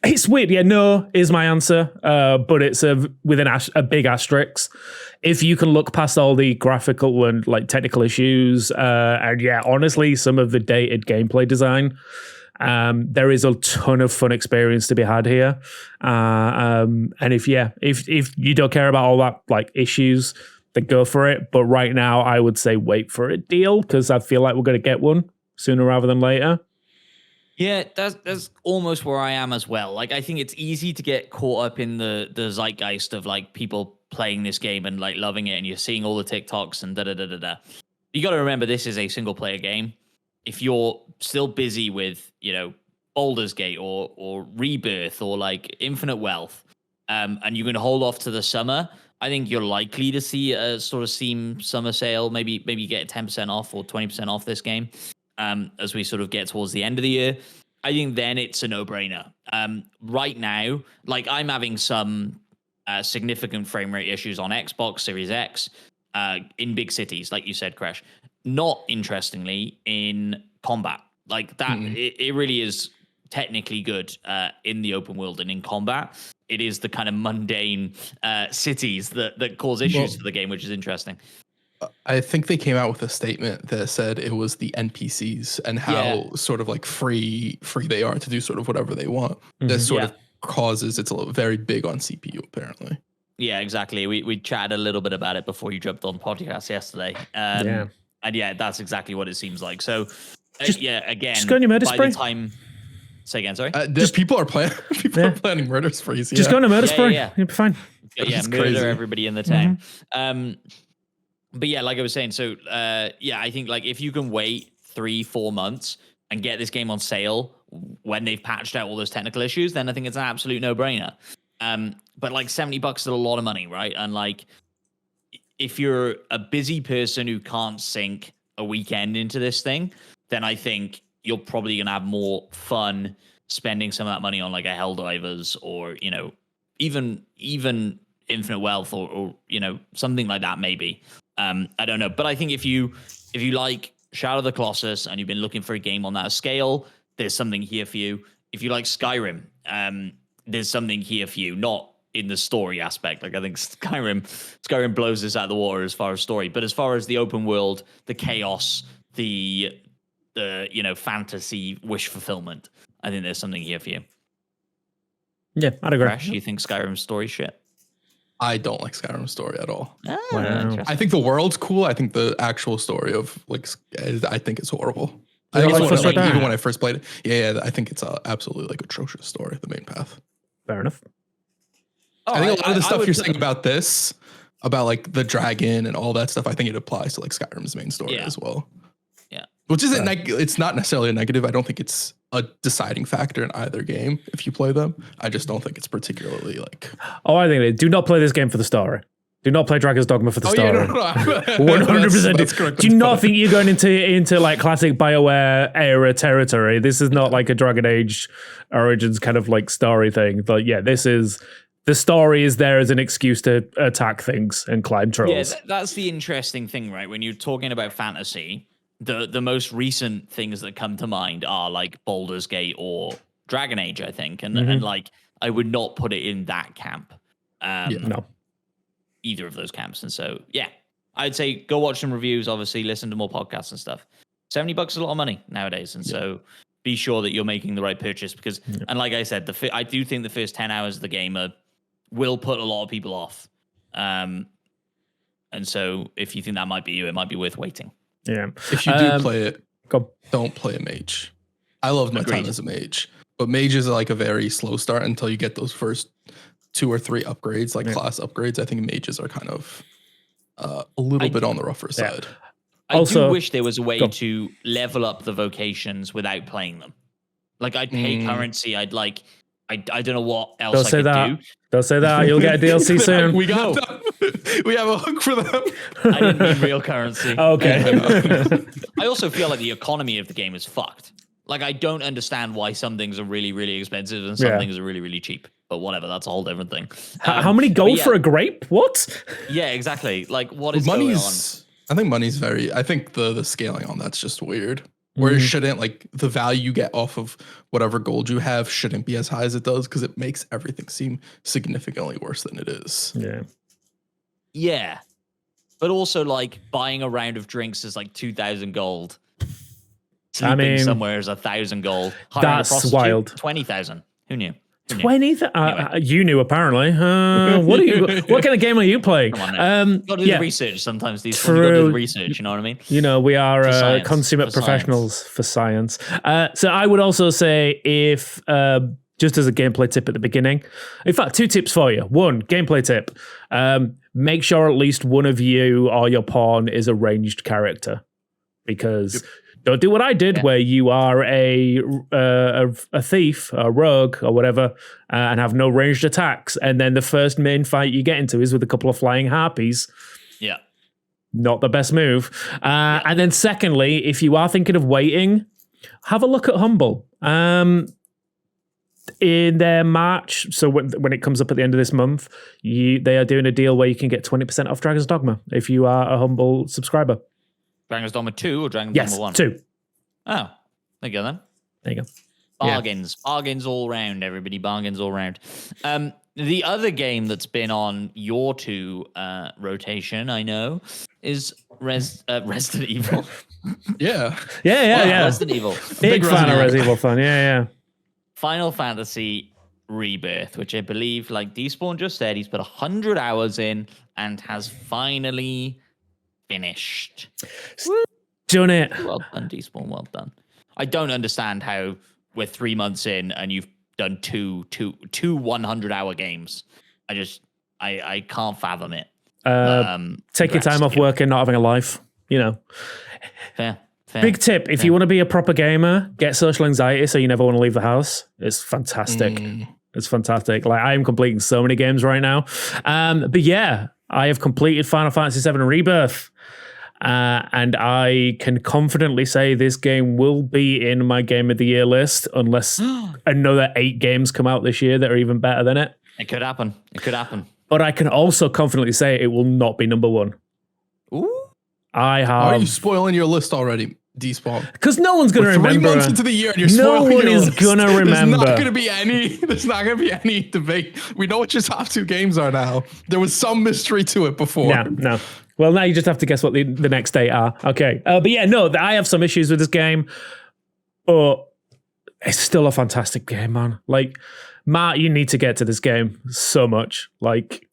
Speaker 3: it's weird. Yeah, no is my answer. But it's with a big asterisk. If you can look past all the graphical and like technical issues, and yeah, honestly, some of the dated gameplay design, there is a ton of fun experience to be had here. And if you don't care about all that like issues, then go for it. But right now, I would say wait for a deal because I feel like we're going to get one sooner rather than later.
Speaker 1: Yeah, that's almost where I am as well. Like, I think it's easy to get caught up in the zeitgeist of like people playing this game and like loving it, and you're seeing all the TikToks and da da da da da. You got to remember, this is a single player game. If you're still busy with, Baldur's Gate or Rebirth or like Infinite Wealth, and you're going to hold off to the summer, I think you're likely to see a sort of Steam summer sale. Maybe get 10% off or 20% off this game. As we sort of get towards the end of the year, I think then it's a no-brainer. Right now, like, I'm having some significant frame rate issues on Xbox Series X in big cities, like you said, Crash. Not interestingly in combat. Like that, it really is technically good in the open world and in combat. It is the kind of mundane cities that cause issues for the game, which is interesting.
Speaker 2: I think they came out with a statement that said it was the NPCs and how sort of like free they are to do sort of whatever they want. That sort of causes it's very big on CPU apparently.
Speaker 1: Yeah, exactly. We chatted a little bit about it before you jumped on the podcast yesterday. And that's exactly what it seems like. So again,
Speaker 3: just go on your murder spree.
Speaker 1: Say again, sorry.
Speaker 2: People are planning murder sprees.
Speaker 3: Just go on a murder spree. You'll be fine.
Speaker 1: Murder crazy. Everybody in the town. But yeah, like I was saying, so I think like if you can wait 3-4 months and get this game on sale when they've patched out all those technical issues, then I think it's an absolute no-brainer. But like $70 is a lot of money, right? And like if you're a busy person who can't sink a weekend into this thing, then I think you're probably gonna have more fun spending some of that money on like a Helldivers or even Infinite Wealth or something like that maybe. I don't know, but I think if you like Shadow of the Colossus and you've been looking for a game on that scale, there's something here for you. If you like Skyrim, there's something here for you. Not in the story aspect. Like I think Skyrim blows this out of the water as far as story, but as far as the open world, the chaos, the fantasy wish fulfillment, I think there's something here for you.
Speaker 3: Yeah, I'd agree.
Speaker 1: Crash, you think Skyrim's story shit?
Speaker 2: I don't like Skyrim's story at all.
Speaker 3: Wow.
Speaker 2: I think the world's cool. I think the actual story of I think it's horrible.
Speaker 3: Even
Speaker 2: when I first played it, I think it's absolutely like atrocious story. The main path.
Speaker 3: Fair enough.
Speaker 2: I think a lot of the stuff you're saying about this, about like the dragon and all that stuff, I think it applies to like Skyrim's main story as well.
Speaker 1: Yeah,
Speaker 2: which isn't it's not necessarily a negative. I don't think it's a deciding factor in either game if you play them. I just don't think it's particularly like.
Speaker 3: Oh, I think it is. Do not play this game for the story. Do not play Dragon's Dogma for the story. 100%. Do you not think you're going into like classic BioWare era territory? This is not like a Dragon Age Origins kind of like story thing. But yeah, the story is there as an excuse to attack things and climb trolls.
Speaker 1: Yeah, that's the interesting thing, right? When you're talking about fantasy, the most recent things that come to mind are like Baldur's Gate or Dragon Age, I think. And like, I would not put it in that camp.
Speaker 3: No.
Speaker 1: Either of those camps. And so, yeah, I'd say go watch some reviews, obviously, listen to more podcasts and stuff. $70 is a lot of money nowadays. And so be sure that you're making the right purchase because, and like I said, I do think the first 10 hours of the game will put a lot of people off. And so if you think that might be you, it might be worth waiting.
Speaker 3: Yeah.
Speaker 2: If you do play it, don't play a mage. I love my time as a mage, but mages are like a very slow start until you get those first 2 or 3 upgrades, like class upgrades. I think mages are kind of a little bit on the rougher side.
Speaker 1: I do wish there was a way to level up the vocations without playing them. Like I'd pay currency. I'd like, I don't know what else I could do.
Speaker 3: Don't say that. You'll get a DLC soon.
Speaker 2: We got them. We have a hook for them.
Speaker 1: I didn't mean real currency.
Speaker 3: Okay.
Speaker 1: I also feel like the economy of the game is fucked. Like I don't understand why some things are really, really expensive and some things are really, really cheap. But whatever, that's a whole different thing.
Speaker 3: How many gold for a grape? What?
Speaker 1: Yeah, exactly. Like what is going on?
Speaker 2: I think money's I think the scaling on that's just weird. Where it shouldn't, like, the value you get off of whatever gold you have shouldn't be as high as it does because it makes everything seem significantly worse than it is.
Speaker 3: Yeah.
Speaker 1: Yeah. But also, like, buying a round of drinks is like 2,000 gold. Sleeping somewhere is 1,000 gold.
Speaker 3: That's wild.
Speaker 1: 20,000. Who knew?
Speaker 3: 20. You knew apparently. What kind of game are you playing?
Speaker 1: Come on, now. Got to do the research sometimes. These things. You got to do the research. You know what I mean?
Speaker 3: You know, we are consummate professionals for science. So I would also say, if just as a gameplay tip at the beginning, in fact, 2 tips for you. 1, gameplay tip: make sure at least one of you or your pawn is a ranged character, because. Don't do what I did, where you are a thief, a rogue, or whatever, and have no ranged attacks, and then the first main fight you get into is with a couple of flying harpies.
Speaker 1: Yeah,
Speaker 3: not the best move. And then, secondly, if you are thinking of waiting, have a look at Humble. In their March, so when it comes up at the end of this month, they are doing a deal where you can get 20% off Dragon's Dogma if you are a Humble subscriber.
Speaker 1: Dragon's Dogma 2 or Dragon's Dogma 1?
Speaker 3: 2.
Speaker 1: Oh, there you go then.
Speaker 3: There you go.
Speaker 1: Bargains. Yeah. Bargains all round, everybody. Bargains all round. The other game that's been on your 2 rotation, I know, is Resident Evil.
Speaker 2: Yeah.
Speaker 1: Resident Evil.
Speaker 3: Big fan of Resident Evil fan. Yeah.
Speaker 1: Final Fantasy Rebirth, which I believe, like Despawn just said, he's put 100 hours in and has finally
Speaker 3: Done
Speaker 1: finished.
Speaker 3: it.
Speaker 1: Well done, Despawn. Well done. I don't understand how we're 3 months in and you've done two 100-hour games. I can't fathom it.
Speaker 3: Take your time off work and not having a life. You know.
Speaker 1: Fair.
Speaker 3: Big tip: if you want to be a proper gamer, get social anxiety so you never want to leave the house. It's fantastic. It's fantastic. Like, I am completing so many games right now. But yeah, I have completed Final Fantasy VII Rebirth. And I can confidently say this game will be in my Game of the Year list unless another 8 games come out this year that are even better than it.
Speaker 1: It could happen.
Speaker 3: But I can also confidently say it will not be number 1.
Speaker 1: Ooh.
Speaker 2: Why are you spoiling your list already, Despawn?
Speaker 3: Because no one's going to remember.
Speaker 2: 3 months into the year and you're spoiling your list.
Speaker 3: No one is going to remember.
Speaker 2: There's not going to be any debate. We know what your top 2 games are now. There was some mystery to it before.
Speaker 3: No. Well, now you just have to guess what the next 8 are. Okay. But yeah, no, I have some issues with this game. But it's still a fantastic game, man. Like, Matt, you need to get to this game so much. Like,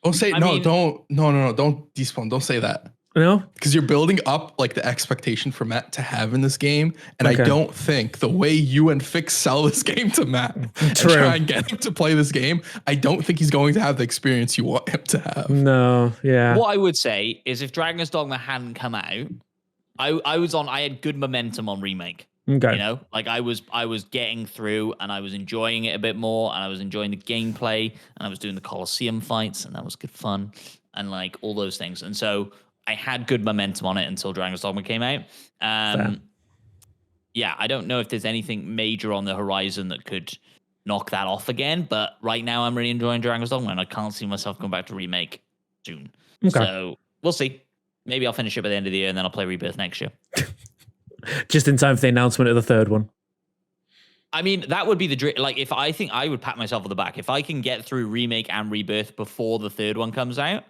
Speaker 2: don't Despawn. Don't say that.
Speaker 3: No,
Speaker 2: because you're building up like the expectation for Matt to have in this game, and I don't think the way you and Fix sell this game to Matt and try and get him to play this game, I don't think he's going to have the experience you want him to have.
Speaker 3: No, yeah.
Speaker 1: What I would say is, if Dragon's Dogma hadn't come out, I had good momentum on Remake.
Speaker 3: Okay.
Speaker 1: You know, like I was getting through and I was enjoying it a bit more, and I was enjoying the gameplay, and I was doing the Colosseum fights, and that was good fun, and like all those things, and so I had good momentum on it until Dragon's Dogma came out. Yeah, I don't know if there's anything major on the horizon that could knock that off again, but right now I'm really enjoying Dragon's Dogma, and I can't see myself going back to Remake soon. Okay. So we'll see. Maybe I'll finish it by the end of the year, and then I'll play Rebirth next year.
Speaker 3: Just in time for the announcement of the 3rd one.
Speaker 1: I mean, that would be the dream. Like, if I think I would pat myself on the back if I can get through Remake and Rebirth before the 3rd one comes out.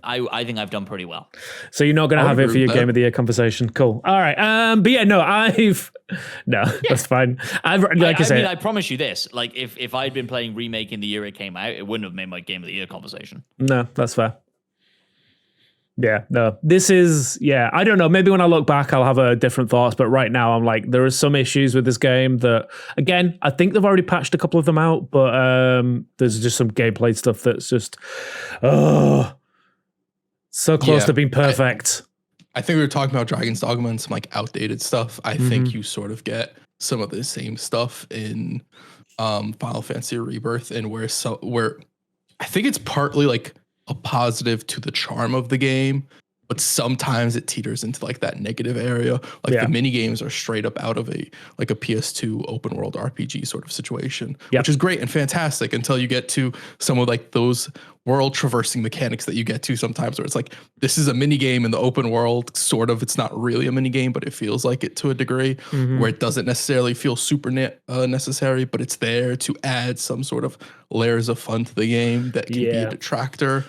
Speaker 1: I think I've done pretty well.
Speaker 3: So you're not going to have it for your Game of the Year conversation. Cool. All right. But yeah, no, that's fine. I mean, I promise you this. Like, if I'd been playing Remake in the year it came out, it wouldn't have made my Game of the Year conversation. No, that's fair. Yeah, no, this is, I don't know. Maybe when I look back, I'll have a different thoughts. But right now, I'm like, there are some issues with this game that, again, I think they've already patched a couple of them out. But there's just some gameplay stuff that's just, so close to being perfect.
Speaker 2: I think we were talking about Dragon's Dogma and some like outdated stuff. I think you sort of get some of the same stuff in Final Fantasy Rebirth, and where I think it's partly like a positive to the charm of the game, but sometimes it teeters into like that negative area. Like the mini games are straight up out of a PS2 open world RPG sort of situation, which is great and fantastic until you get to some of like those world traversing mechanics that you get to sometimes, where it's like, this is a mini game in the open world, sort of. It's not really a mini game, but it feels like it to a degree, where it doesn't necessarily feel super necessary, but it's there to add some sort of layers of fun to the game that can be a detractor.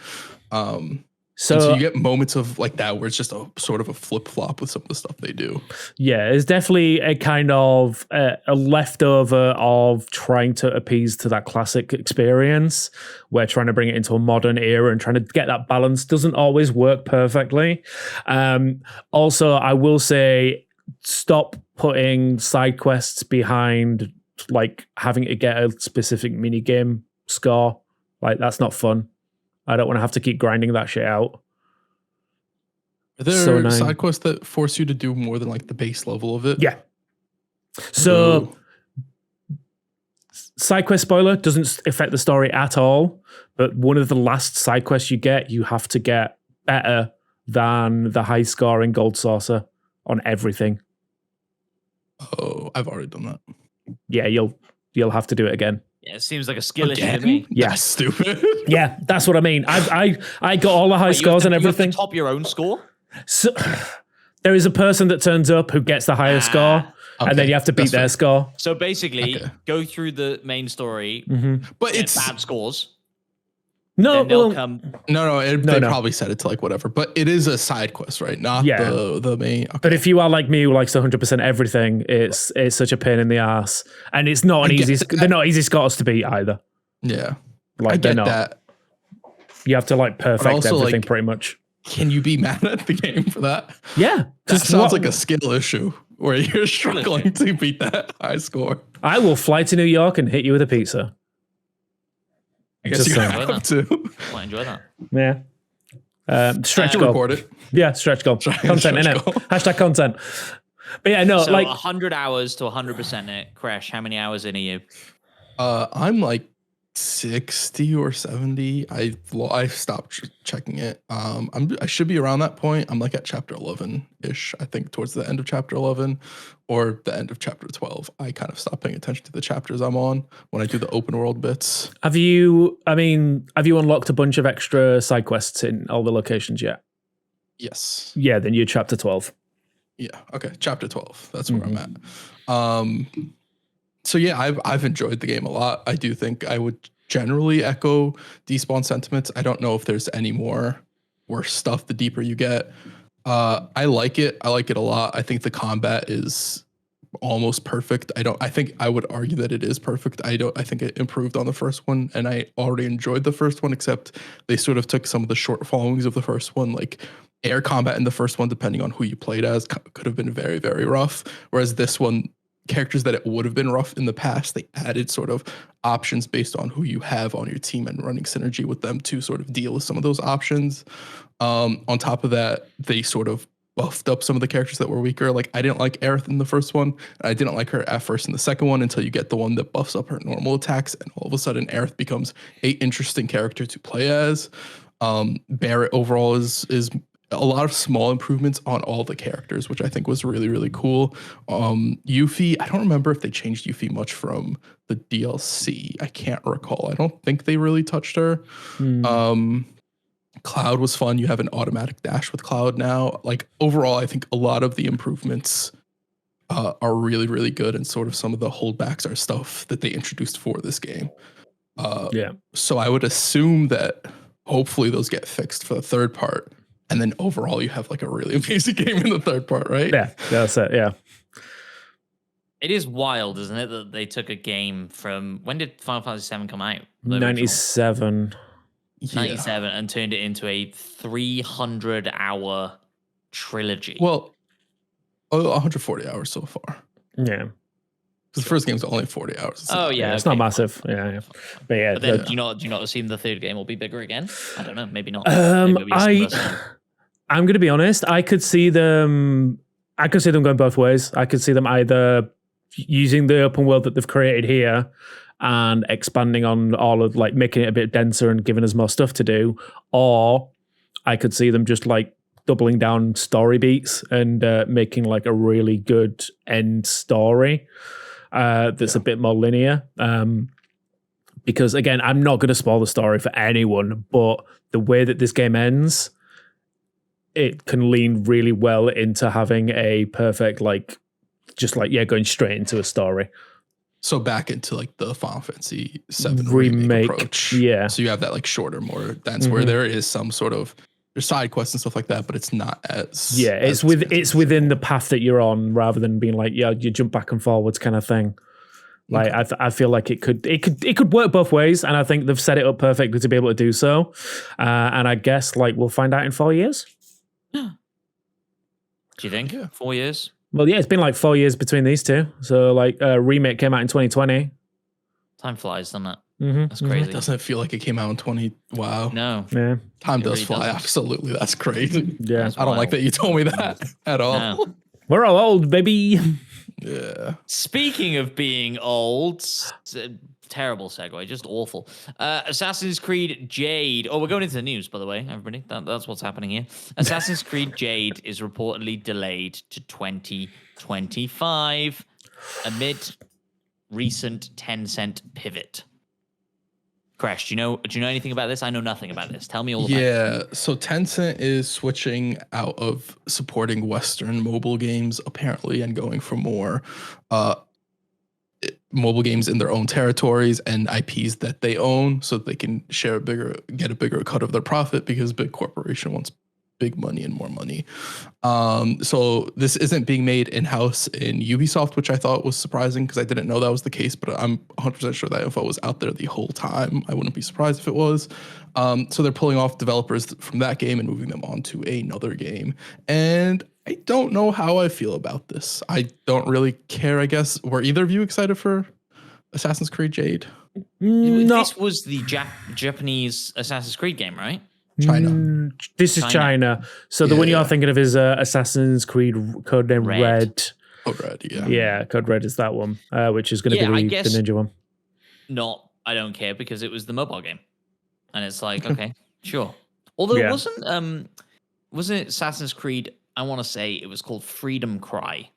Speaker 2: So you get moments of like that where it's just a sort of a flip flop with some of the stuff they do.
Speaker 3: Yeah, it's definitely a kind of a leftover of trying to appease to that classic experience. We're trying to bring it into a modern era and trying to get that balance doesn't always work perfectly. Also, I will say, stop putting side quests behind like having to get a specific mini game score. Like, that's not fun. I don't want to have to keep grinding that shit out.
Speaker 2: Are there side quests that force you to do more than like the base level of it?
Speaker 3: Yeah. So, side quest spoiler doesn't affect the story at all. But one of the last side quests you get, you have to get better than the high scoring gold saucer on everything.
Speaker 2: Oh, I've already done that.
Speaker 3: Yeah, you'll have to do it again.
Speaker 1: Yeah, it seems like a skill issue to me.
Speaker 3: Yeah,
Speaker 2: that's stupid.
Speaker 3: Yeah, that's what I mean. I got all the high scores and everything.
Speaker 1: You have to top your own score.
Speaker 3: So there is a person that turns up who gets the higher score, and then you have to beat their score.
Speaker 1: So basically, go through the main story,
Speaker 2: but it's
Speaker 1: bad scores.
Speaker 3: No,
Speaker 1: they
Speaker 3: probably
Speaker 2: set it to like whatever. But it is a side quest, right? Not the main. Okay.
Speaker 3: But if you are like me, who likes 100% everything, it's such a pain in the ass, and it's not they're not easy scores to beat either.
Speaker 2: Yeah,
Speaker 3: like they're not. That. You have to like perfect everything pretty much.
Speaker 2: Can you be mad at the game for that?
Speaker 3: Yeah,
Speaker 2: that sounds like a skill issue where you're struggling to beat that high score.
Speaker 3: I will fly to New York and hit you with a pizza.
Speaker 2: I guess you have to.
Speaker 1: Might enjoy that.
Speaker 3: Yeah. Stretch goal.
Speaker 2: Record it.
Speaker 3: Yeah, stretch goal. Content, innit? Hashtag content. But yeah, no,
Speaker 1: so
Speaker 3: like
Speaker 1: 100 hours to 100% it. Crash, how many hours in are you?
Speaker 2: I'm like 60 or 70. I stopped checking it. I should be around that point. I'm like at chapter 11-ish, I think, towards the end of chapter 11 or the end of chapter 12. I kind of stopped paying attention to the chapters I'm on when I do the open world bits.
Speaker 3: Have you unlocked a bunch of extra side quests in all the locations yet?
Speaker 2: Yes.
Speaker 3: Yeah, then you're chapter 12.
Speaker 2: Yeah, okay. Chapter 12. That's where I'm at. So yeah, I've enjoyed the game a lot. I do think I would generally echo Despawn sentiments. I don't know if there's any more worse stuff the deeper you get. I like it. I like it a lot. I think the combat is almost perfect. I think I would argue that it is perfect. I think it improved on the first one, and I already enjoyed the first one, except they sort of took some of the shortfallings of the first one, like air combat in the first one, depending on who you played as, could have been very, very rough. Whereas this one, characters that it would have been rough in the past, they added sort of options based on who you have on your team and running synergy with them to sort of deal with some of those options. On top of that, they sort of buffed up some of the characters that were weaker. Like, I didn't like Aerith in the first one, and I didn't like her at first in the second one until you get the one that buffs up her normal attacks, and all of a sudden Aerith becomes an interesting character to play as. Barret overall is a lot of small improvements on all the characters, which I think was really, really cool. Yuffie, I don't remember if they changed Yuffie much from the DLC. I can't recall. I don't think they really touched her. Cloud was fun. You have an automatic dash with Cloud now. Like, overall, I think a lot of the improvements are really, really good, and sort of some of the holdbacks are stuff that they introduced for this game. So I would assume that hopefully those get fixed for the third part. And then overall, you have like a really amazing game in the third part, right?
Speaker 3: Yeah, that's it. Yeah.
Speaker 1: It is wild, isn't it, that they took a game from, when did Final Fantasy VII come out?
Speaker 3: 97.
Speaker 1: 97, and turned it into a 300-hour trilogy.
Speaker 2: Well, 140 hours so far.
Speaker 3: Yeah.
Speaker 2: The first game's only 40 hours.
Speaker 3: It's not massive. Yeah. But yeah.
Speaker 1: But then, do you not assume the third game will be bigger again? I don't know. Maybe not.
Speaker 3: I'm going to be honest. I could see them going both ways. I could see them either using the open world that they've created here and expanding on all of, like, making it a bit denser and giving us more stuff to do, or I could see them just like doubling down story beats and making like a really good end story that's a bit more linear. Because again, I'm not going to spoil the story for anyone, but the way that this game ends, it can lean really well into having a perfect, like, just like, going straight into a story.
Speaker 2: So back into like the Final Fantasy VII
Speaker 3: remake
Speaker 2: approach.
Speaker 3: Yeah.
Speaker 2: So you have that like shorter, more dense, where there is some sort of there's side quests and stuff like that, but it's not as
Speaker 3: it's within the path that you're on rather than being like you jump back and forwards kind of thing. Like I feel like it could work both ways, and I think they've set it up perfectly to be able to do so. And I guess like we'll find out in 4 years.
Speaker 1: Do you think 4 years?
Speaker 3: Well, yeah, it's been like 4 years between these two. So like remake came out in 2020.
Speaker 1: Time flies, doesn't it?
Speaker 3: Mm-hmm.
Speaker 1: That's crazy.
Speaker 2: It doesn't feel like it came out in 20. Wow.
Speaker 1: No.
Speaker 3: Yeah.
Speaker 2: Time does
Speaker 1: really
Speaker 2: fly.
Speaker 1: doesn't.
Speaker 2: Absolutely. That's crazy.
Speaker 3: Yeah.
Speaker 1: That's
Speaker 2: I don't like
Speaker 1: wild.
Speaker 2: that you told me that at all.
Speaker 1: No.
Speaker 3: We're all old, baby.
Speaker 2: Yeah.
Speaker 1: Speaking of being old, terrible segue, just awful. Assassin's Creed Jade. Oh, we're going into the news, by the way, everybody. That's what's happening here. Assassin's Creed Jade is reportedly delayed to 2025 amid recent Tencent pivot. Crash, do you know anything about this? I know nothing about this. Tell me all about it.
Speaker 2: Yeah, so Tencent is switching out of supporting Western mobile games apparently and going for more mobile games in their own territories and IPs that they own, so that they can get a bigger cut of their profit, because big corporation wants big money and more money. So this isn't being made in-house in Ubisoft, which I thought was surprising because I didn't know that was the case, but I'm 100% sure that info was out there the whole time. I wouldn't be surprised if it was. So they're pulling off developers from that game and moving them on to another game. And I don't know how I feel about this. I don't really care, I guess. Were either of you excited for Assassin's Creed Jade?
Speaker 3: No.
Speaker 1: This was the Japanese Assassin's Creed game, right?
Speaker 2: China.
Speaker 3: This is China. So the one you're thinking of is Assassin's Creed Codename Red.
Speaker 2: Oh, Red, yeah.
Speaker 3: Yeah, Code Red is that one, which is going to be the ninja one.
Speaker 1: I don't care because it was the mobile game. And it's like, okay, sure. Although it wasn't it Assassin's Creed, I want to say it was called Freedom Cry,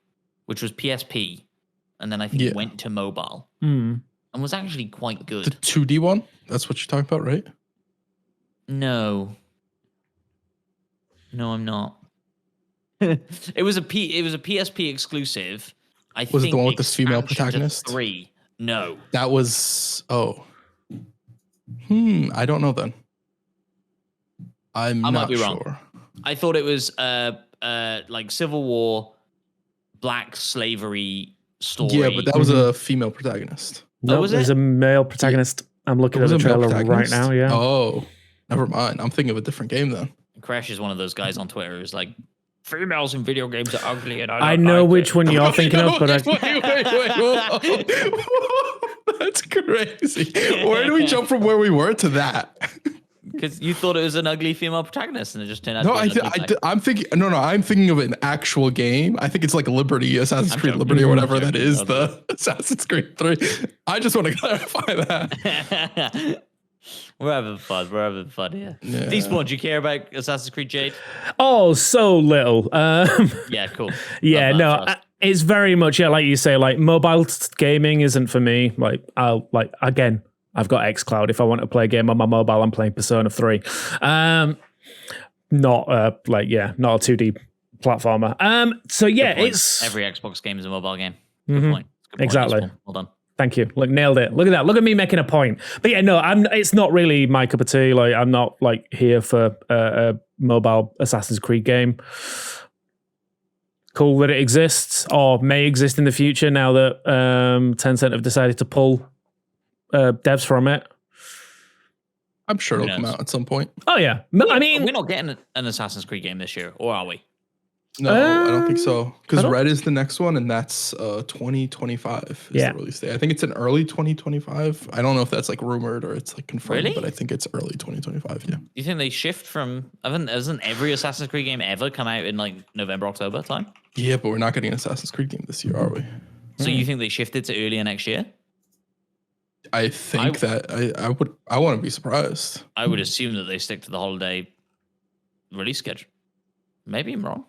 Speaker 1: which was PSP. And then I think it went to mobile. And was actually quite good.
Speaker 2: The 2D one? That's what you're talking about, right?
Speaker 1: No, I'm not. It was a PSP exclusive. I think
Speaker 2: Was it the one with the female
Speaker 1: expansion to
Speaker 2: protagonist?
Speaker 1: 3. No.
Speaker 2: That was I don't know then. I
Speaker 1: might be wrong. I thought it was like Civil War, Black Slavery story.
Speaker 2: Yeah, but that was a female protagonist.
Speaker 3: No,
Speaker 1: was
Speaker 3: there's
Speaker 1: it?
Speaker 3: a male protagonist. I'm looking at the trailer right now. Yeah.
Speaker 2: Oh, never mind. I'm thinking of a different game then.
Speaker 1: Crash is one of those guys on Twitter who's like, females in video games are ugly, and
Speaker 3: I know which one you're thinking of, but
Speaker 2: wait. That's crazy. Where do we jump from where we were to that?
Speaker 1: Because you thought it was an ugly female protagonist, and it just turned out.
Speaker 2: No,
Speaker 1: to be an ugly guy.
Speaker 2: I'm thinking. No, I'm thinking of an actual game. I think it's like Liberty, Assassin's Creed
Speaker 1: joking.
Speaker 2: Liberty, or whatever
Speaker 1: I'm
Speaker 2: that
Speaker 1: joking.
Speaker 2: is. The Assassin's Creed 3. I just want to clarify that.
Speaker 1: We're having fun. Here.
Speaker 2: Yeah.
Speaker 1: Despawn, do you care about Assassin's Creed Jade?
Speaker 3: Oh, so little.
Speaker 1: Yeah, cool.
Speaker 3: Yeah,
Speaker 1: Love that
Speaker 3: no,
Speaker 1: first.
Speaker 3: it's very much like you say, like mobile gaming isn't for me. Like again, I've got xCloud. If I want to play a game on my mobile, I'm playing Persona 3. Not a 2D platformer. So yeah, it's
Speaker 1: every Xbox game is a mobile game. Good point.
Speaker 3: Exactly.
Speaker 1: Despawn. Well done.
Speaker 3: Thank you. Look, nailed it. Look at that. Look at me making a point. But yeah, no, it's not really my cup of tea. Like, I'm not like here for a mobile Assassin's Creed game. Cool that it exists or may exist in the future now that Tencent have decided to pull devs from it.
Speaker 2: I'm sure it'll come out at some point.
Speaker 3: Oh yeah. I mean,
Speaker 1: we're not getting an Assassin's Creed game this year, or are we?
Speaker 2: No, I don't think so. Because
Speaker 3: I don't-
Speaker 2: Red is the next one, and that's 2025 is
Speaker 3: Yeah.
Speaker 2: the release date. I think it's in early 2025. I don't know if that's like rumored or it's like confirmed,
Speaker 1: Really?
Speaker 2: but I think it's early 2025. Yeah.
Speaker 1: Do you think they shift from? Hasn't every Assassin's Creed game ever come out in like November, October time?
Speaker 2: Yeah, but we're not getting an Assassin's Creed game this year, are we?
Speaker 1: So you think they shifted to earlier next year?
Speaker 2: I think I want to be surprised.
Speaker 1: I would assume that they stick to the holiday release schedule. Maybe I'm wrong.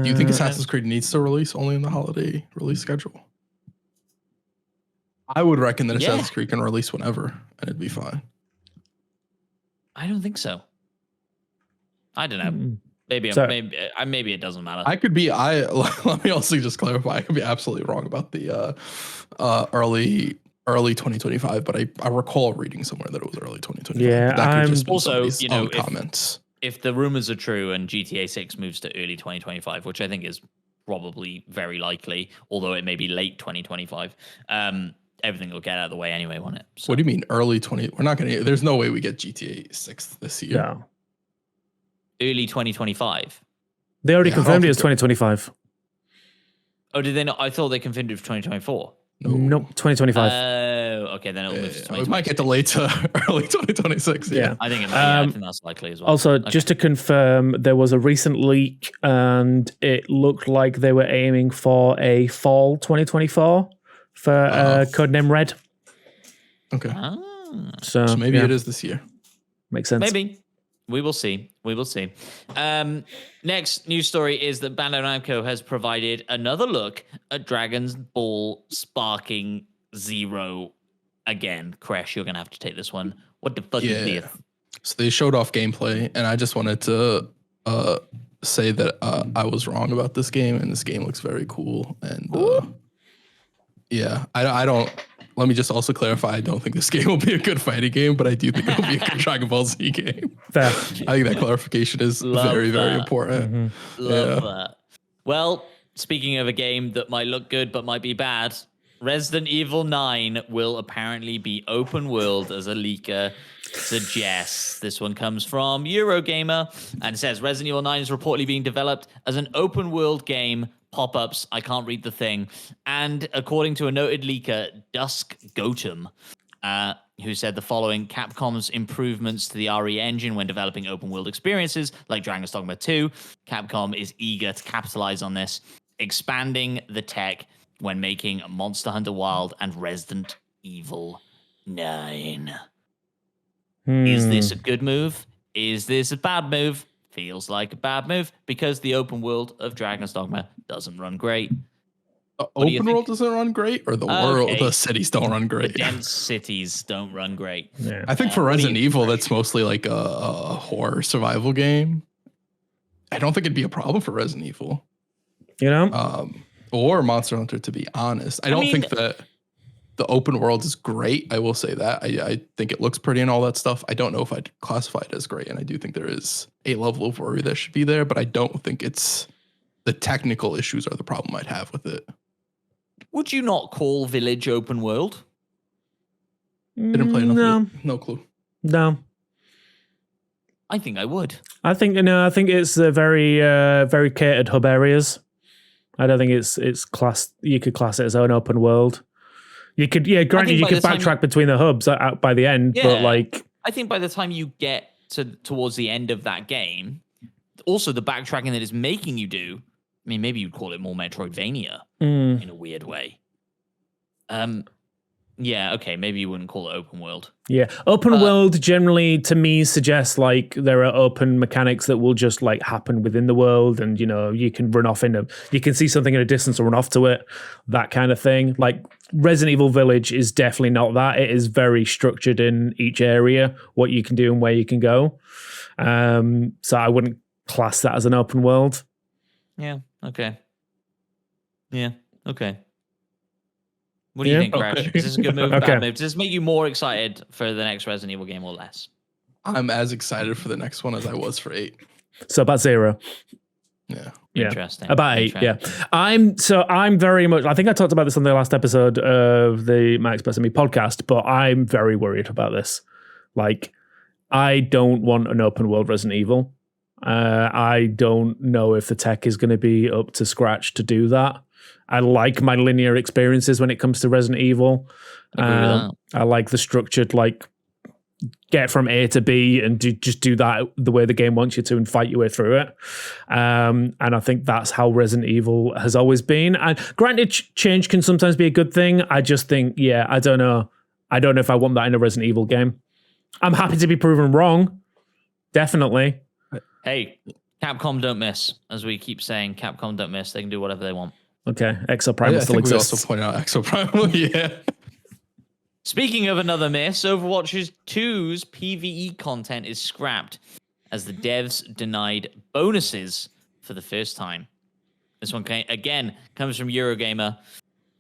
Speaker 2: Do you think Assassin's Creed needs to release only in the holiday release schedule? I would reckon that Assassin's Creed can release whenever, and it'd be fine.
Speaker 1: I don't think so. I don't know. Maybe it doesn't matter.
Speaker 2: I could be. Let me also just clarify. I could be absolutely wrong about the early early 2025, but I recall reading somewhere that it was early 2025.
Speaker 3: Yeah,
Speaker 2: that
Speaker 3: I'm
Speaker 2: could just be
Speaker 1: also,
Speaker 2: somebody's
Speaker 1: you know,
Speaker 2: own comments.
Speaker 1: if the rumors are true and GTA 6 moves to early 2025, which I think is probably very likely, although it may be late 2025, everything will get out of the way anyway, won't it? So,
Speaker 2: What do you mean early 20? We're not going to. There's no way we get GTA 6 this year.
Speaker 3: No.
Speaker 1: early 2025.
Speaker 3: They already
Speaker 2: Yeah, I
Speaker 3: confirmed
Speaker 2: don't
Speaker 3: it as
Speaker 2: think
Speaker 3: 2025.
Speaker 1: Oh, did they not? I thought they confirmed it for 2024.
Speaker 3: Nope, 2025.
Speaker 1: Okay, then it'll move to 2026.
Speaker 2: We might get delayed to early 2026.
Speaker 3: Yeah.
Speaker 1: I think I think that's likely as well.
Speaker 3: Also,
Speaker 1: Okay.
Speaker 3: just to confirm, there was a recent leak and it looked like they were aiming for a fall 2024 for Codename Red.
Speaker 2: Okay.
Speaker 3: So,
Speaker 2: So maybe
Speaker 3: yeah,
Speaker 2: it is this year.
Speaker 3: makes sense.
Speaker 1: Maybe. We will see. We will see. Next news story is that Bandai Namco has provided another look at Dragon's Ball Sparking Zero. Again, Crash, you're going to have to take this one. What the fuck is this?
Speaker 2: So they showed off gameplay, and I just wanted to say that I was wrong about this game, and this game looks very cool. And yeah, I don't. Let me just also clarify, I don't think this game will be a good fighting game, but I do think it'll be a good Dragon Ball Z game.
Speaker 3: Fair.
Speaker 2: I think that clarification is very, very important.
Speaker 1: Love that. Well, speaking of a game that might look good but might be bad, Resident Evil 9 will apparently be open world, as a leaker suggests. This one comes from Eurogamer and says Resident Evil 9 is reportedly being developed as an open world game. Pop-ups, I can't read the thing. And according to a noted leaker, Dusk Gotham, who said the following: Capcom's improvements to the RE engine when developing open world experiences like Dragon's Dogma 2. Capcom is eager to capitalize on this, expanding the tech when making Monster Hunter Wild and Resident Evil 9. Is this a good move? Is this a bad move? Feels like a bad move because the open world of Dragon's Dogma doesn't run great.
Speaker 2: The open world doesn't run great, or the world, the cities don't run great.
Speaker 1: The dense cities don't run great.
Speaker 3: Yeah.
Speaker 2: I think for Resident Evil, that's mostly like a horror survival game. I don't think it'd be a problem for Resident Evil.
Speaker 3: You know?
Speaker 2: Or Monster Hunter, to be honest. I don't think that the open world is great. I will say that. I think it looks pretty and all that stuff. I don't know if I'd classify it as great. And I do think there is a level of worry that should be there, but I don't think it's the technical issues are the problem I'd have with it.
Speaker 1: Would you not call Village open world?
Speaker 2: Didn't play enough of it. No clue.
Speaker 3: No.
Speaker 1: I think I would.
Speaker 3: I think it's a very very catered hub areas. I don't think it's classed. You could class it as an open world. You could, granted, you could backtrack between the hubs out by the end, but like,
Speaker 1: I think by the time you get towards the end of that game, also the backtracking that it's making you do, I mean, maybe you'd call it more Metroidvania in a weird way. Yeah, okay, maybe you wouldn't call it open world.
Speaker 3: Yeah, open world generally to me suggests like there are open mechanics that will just like happen within the world, and you can run off you can see something in a distance or run off to it, that kind of thing. Like Resident Evil Village is definitely not that. It is very structured in each area, what you can do and where you can go. So I wouldn't class that as an open world.
Speaker 1: Yeah. Okay. Yeah. Okay. What do you think, Crash? Is this a good move or bad move? Does this make you more excited for the next Resident Evil game or less?
Speaker 2: I'm as excited for the next one as I was for 8.
Speaker 3: So about 0.
Speaker 2: Yeah.
Speaker 1: Interesting.
Speaker 3: About 8, yeah. I'm very much, I think I talked about this on the last episode of the My Express and Me podcast, but I'm very worried about this. Like, I don't want an open world Resident Evil. I don't know if the tech is going to be up to scratch to do that. I like my linear experiences when it comes to Resident Evil. I like the structured, like, get from A to B and just do that the way the game wants you to and fight your way through it. And I think that's how Resident Evil has always been. And granted, change can sometimes be a good thing. I just think, I don't know. I don't know if I want that in a Resident Evil game. I'm happy to be proven wrong. Definitely.
Speaker 1: Hey, Capcom don't miss. As we keep saying, Capcom don't miss. They can do whatever they want.
Speaker 3: Okay, Exoprimal still exists.
Speaker 2: We also point out Exoprimal, yeah.
Speaker 1: Speaking of another miss, Overwatch 2's PvE content is scrapped as the devs denied bonuses for the first time. This one, again, comes from Eurogamer.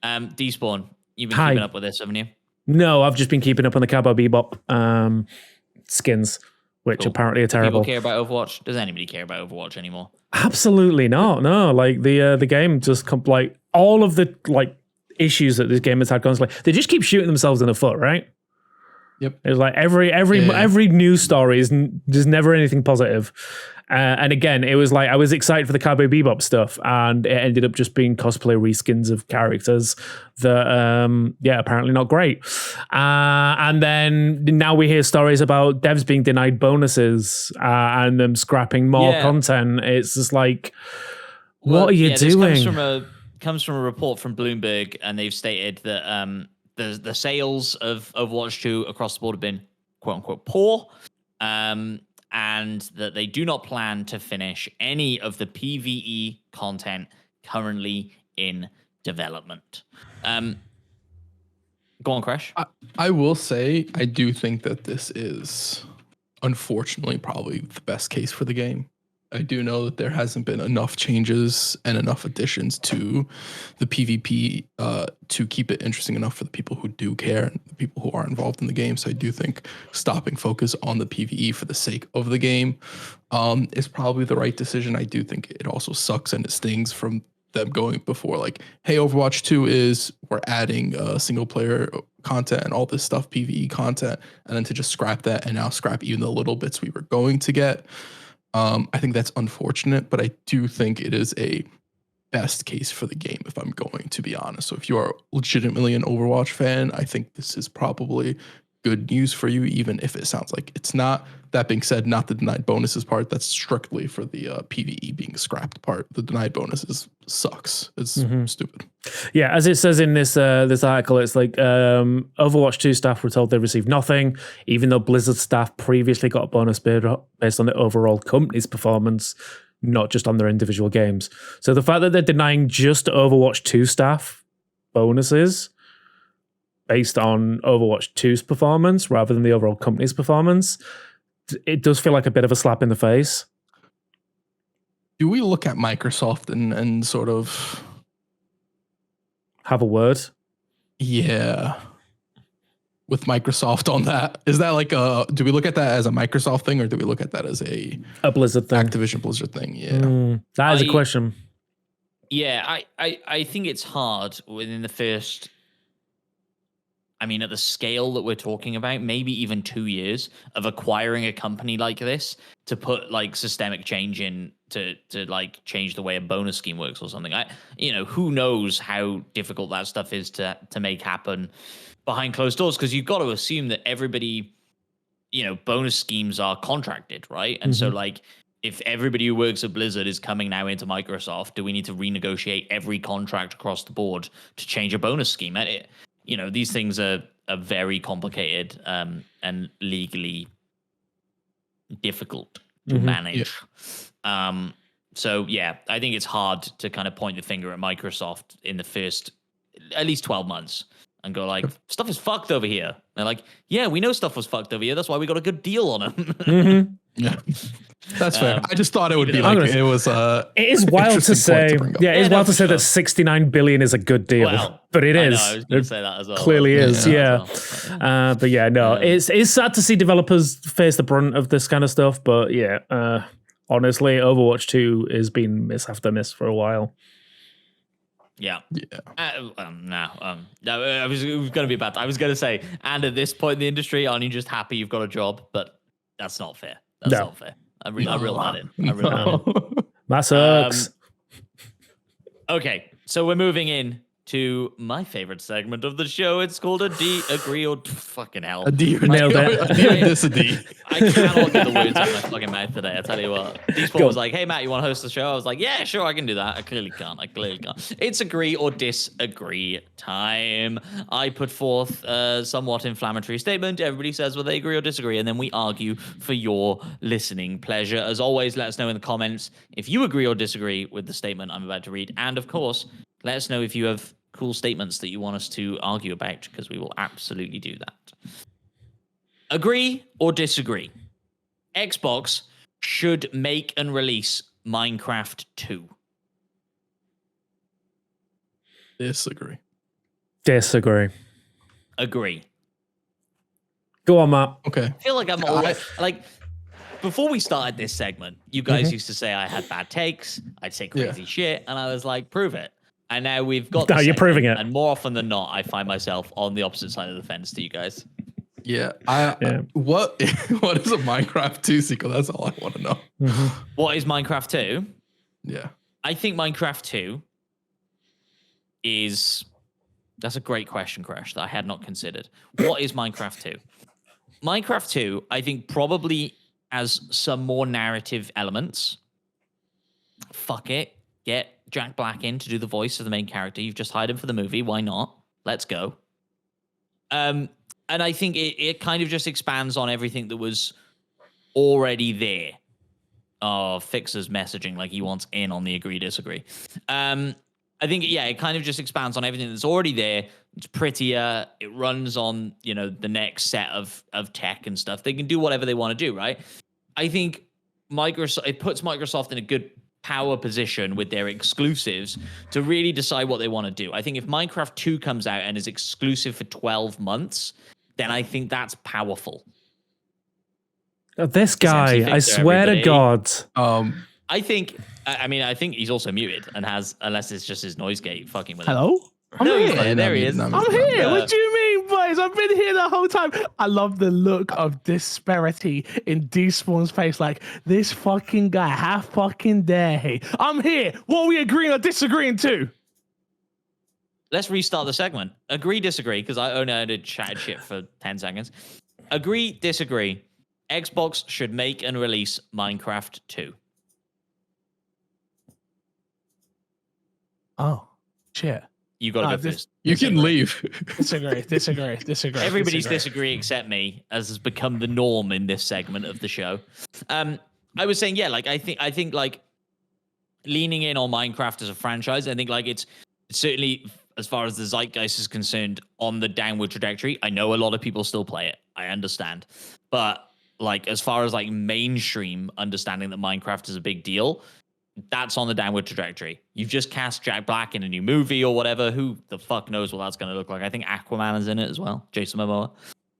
Speaker 1: Despawn, you've been keeping up with this, haven't you?
Speaker 3: No, I've just been keeping up on the Cowboy Bebop skins, which
Speaker 1: Cool.
Speaker 3: apparently are
Speaker 1: Do
Speaker 3: terrible.
Speaker 1: people care about Overwatch? Does anybody care about Overwatch anymore?
Speaker 3: Absolutely not. No, like the game just like all of the like issues that this game has had constantly. They just keep shooting themselves in the foot, right?
Speaker 2: Yep.
Speaker 3: It's like every news story is there's never anything positive. And again, it was like I was excited for the Cowboy Bebop stuff, and it ended up just being cosplay reskins of characters that, apparently not great. And then now we hear stories about devs being denied bonuses and them scrapping more content. It's just like, what are you doing?
Speaker 1: This comes from a report from Bloomberg, and they've stated that the sales of Overwatch 2 across the board have been quote unquote poor. And that they do not plan to finish any of the PvE content currently in development. Go on, Crash.
Speaker 2: I will say, I do think that this is, unfortunately, probably the best case for the game. I do know that there hasn't been enough changes and enough additions to the PvP to keep it interesting enough for the people who do care and the people who are involved in the game. So I do think stopping focus on the PvE for the sake of the game is probably the right decision. I do think it also sucks and it stings from them going before like, hey, Overwatch 2 we're adding single player content and all this stuff, PvE content, and then to just scrap that and now scrap even the little bits we were going to get. I think that's unfortunate, but I do think it is a best case for the game, if I'm going to be honest. So if you are legitimately an Overwatch fan, I think this is probably good news for you, even if it sounds like it's not. That being said, not the denied bonuses part. That's strictly for the PvE being scrapped part. The denied bonuses sucks. It's stupid.
Speaker 3: Yeah, as it says in this this article, it's like Overwatch 2 staff were told they received nothing, even though Blizzard staff previously got a bonus based on the overall company's performance, not just on their individual games. So the fact that they're denying just Overwatch 2 staff bonuses based on Overwatch 2's performance rather than the overall company's performance, it does feel like a bit of a slap in the face.
Speaker 2: Do we look at Microsoft and sort of
Speaker 3: have a word?
Speaker 2: Yeah. With Microsoft on that. Is that like do we look at that as a Microsoft thing or do we look at that as a
Speaker 3: Blizzard thing?
Speaker 2: Activision Blizzard thing, yeah.
Speaker 3: That is a question.
Speaker 1: Yeah, I think it's hard within the first, I mean, at the scale that we're talking about, maybe even 2 years of acquiring a company like this to put like systemic change in to like change the way a bonus scheme works or something. Who knows how difficult that stuff is to make happen behind closed doors, because you've got to assume that everybody, bonus schemes are contracted, right? And so like if everybody who works at Blizzard is coming now into Microsoft, do we need to renegotiate every contract across the board to change a bonus scheme? These things are very complicated and legally difficult to manage. Yeah. So, yeah, I think it's hard to kind of point the finger at Microsoft in the first at least 12 months and go like, stuff is fucked over here. And they're like, yeah, we know stuff was fucked over here. That's why we got a good deal on them.
Speaker 2: Yeah. That's fair. I just thought it would be like it was.
Speaker 3: It is wild to say. It is wild to say that 69 billion is a good deal, but it is.
Speaker 1: I was going to say that as well.
Speaker 3: Clearly is. Yeah. But yeah, no, it's sad to see developers face the brunt of this kind of stuff. But yeah, honestly, Overwatch 2 has been miss after miss for a while.
Speaker 1: Yeah. No, I was going to be bad. I was going to say, and at this point in the industry, aren't you just happy you've got a job? But that's not fair. That's not fair. I reeled that in.
Speaker 3: That sucks.
Speaker 1: Okay, so we're moving in to my favorite segment of the show. It's called a D, agree, or fucking hell.
Speaker 2: A D or
Speaker 3: nailed it.
Speaker 2: A D or diss a D.
Speaker 1: I cannot get the words out of my fucking mouth today. I tell you what. D-Sport was like, hey, Matt, you want to host the show? I was like, yeah, sure, I can do that. I clearly can't. It's agree or disagree time. I put forth a somewhat inflammatory statement. Everybody says whether they agree or disagree, and then we argue for your listening pleasure. As always, let us know in the comments if you agree or disagree with the statement I'm about to read. And, of course, let us know if you have cool statements that you want us to argue about, because we will absolutely do that. Agree or disagree? Xbox should make and release Minecraft 2.
Speaker 2: Disagree.
Speaker 3: Disagree.
Speaker 1: Agree.
Speaker 3: Go on, Matt.
Speaker 2: Okay.
Speaker 1: I feel like I'm always like. Before we started this segment, you guys used to say I had bad takes, I'd say crazy shit, and I was like, prove it. And now we've got.
Speaker 3: No, you're proving it.
Speaker 1: And more often than not, I find myself on the opposite side of the fence to you guys.
Speaker 2: Yeah. What is a Minecraft 2 sequel? That's all I want to know.
Speaker 1: What is Minecraft 2?
Speaker 2: Yeah.
Speaker 1: I think Minecraft 2 is. That's a great question, Crash, that I had not considered. What is Minecraft 2? Minecraft 2, I think, probably has some more narrative elements. Fuck it. Get Jack Black in to do the voice of the main character. You've just hired him for the movie. Why not? Let's go. And I think it kind of just expands on everything that was already there. Fixer's messaging like he wants in on the agree-disagree. I think, it kind of just expands on everything that's already there. It's prettier. It runs on, the next set of tech and stuff. They can do whatever they want to do, right? I think it puts Microsoft in a good power position with their exclusives to really decide what they want to do. I think if Minecraft 2 comes out and is exclusive for 12 months, then I think that's powerful.
Speaker 3: This guy, I swear to God.
Speaker 1: I think he's also muted and has, unless it's just his noise gate fucking with him.
Speaker 4: Hello? I'm here.
Speaker 1: There he is.
Speaker 4: I'm here. What do you mean, boys? I've been here the whole time. I love the look of disparity in Despawn's face. Like, this fucking guy, how fucking dare he? I'm here. What are we agreeing or disagreeing to?
Speaker 1: Let's restart the segment. Agree, disagree, because I only had to chat shit for 10 seconds. Agree, disagree. Xbox should make and release Minecraft 2.
Speaker 4: Oh, shit.
Speaker 1: You got to go first.
Speaker 2: You can leave.
Speaker 4: Disagree.
Speaker 1: Everybody's disagree except me, as has become the norm in this segment of the show. I was saying, I think leaning in on Minecraft as a franchise, I think it's certainly, as far as the zeitgeist is concerned, on the downward trajectory. I know a lot of people still play it. I understand. But as far as mainstream understanding that Minecraft is a big deal, that's on the downward trajectory. You've just cast Jack Black in a new movie or whatever. Who the fuck knows what that's going to look like? I think Aquaman is in it as well. Jason Momoa.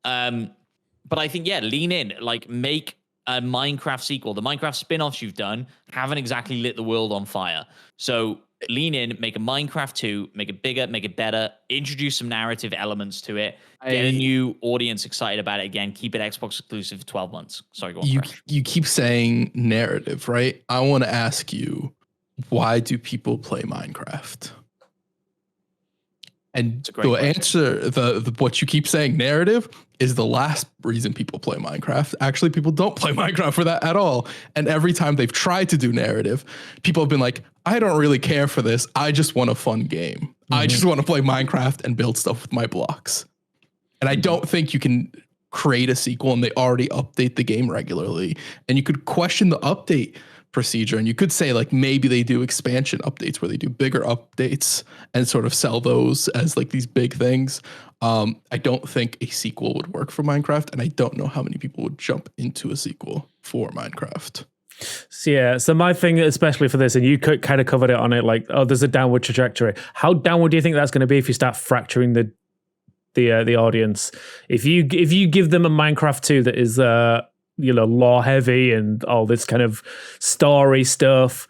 Speaker 1: But I think, lean in. Make a Minecraft sequel. The Minecraft spin-offs you've done haven't exactly lit the world on fire. So lean in, make a Minecraft 2, make it bigger, make it better, introduce some narrative elements to it, get a new audience excited about it again, keep it Xbox exclusive for 12 months. Sorry, go on.
Speaker 2: You keep saying narrative, right? I want to ask you, why do people play Minecraft? And the answer, what you keep saying, narrative, is the last reason people play Minecraft. Actually, people don't play Minecraft for that at all. And every time they've tried to do narrative, people have been like, I don't really care for this. I just want a fun game. I just want to play Minecraft and build stuff with my blocks. And I don't think you can create a sequel and they already update the game regularly. And you could question the update procedure, and you could say maybe they do expansion updates where they do bigger updates and sort of sell those as these big things. I don't think a sequel would work for Minecraft, and I don't know how many people would jump into a sequel for Minecraft.
Speaker 3: So my thing, especially for this, and you kind of covered it on it, there's a downward trajectory. How downward do you think that's going to be if you start fracturing the audience? If you give them a Minecraft 2 that is lore heavy and all this kind of story stuff,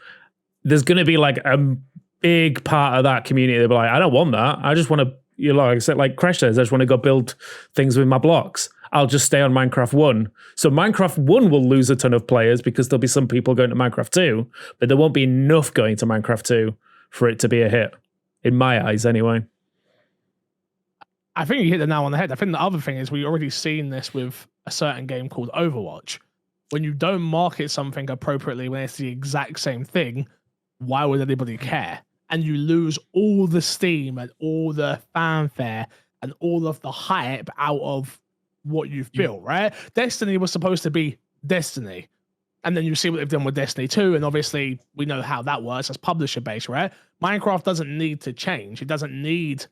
Speaker 3: there's going to be a big part of that community that'll be like, I don't want that. I just want to, like I said, like Crash says, I just want to go build things with my blocks. I'll just stay on Minecraft 1. So Minecraft 1 will lose a ton of players because there'll be some people going to Minecraft 2, but there won't be enough going to Minecraft 2 for it to be a hit. In my eyes, anyway.
Speaker 4: I think you hit the nail on the head. I think the other thing is we already seen this with a certain game called Overwatch. When you don't market something appropriately when it's the exact same thing, why would anybody care? And you lose all the steam and all the fanfare and all of the hype out of what you've built, right? Destiny was supposed to be Destiny. And then you see what they've done with Destiny 2, and obviously we know how that works as publisher-based, right? Minecraft doesn't need to change. It doesn't need...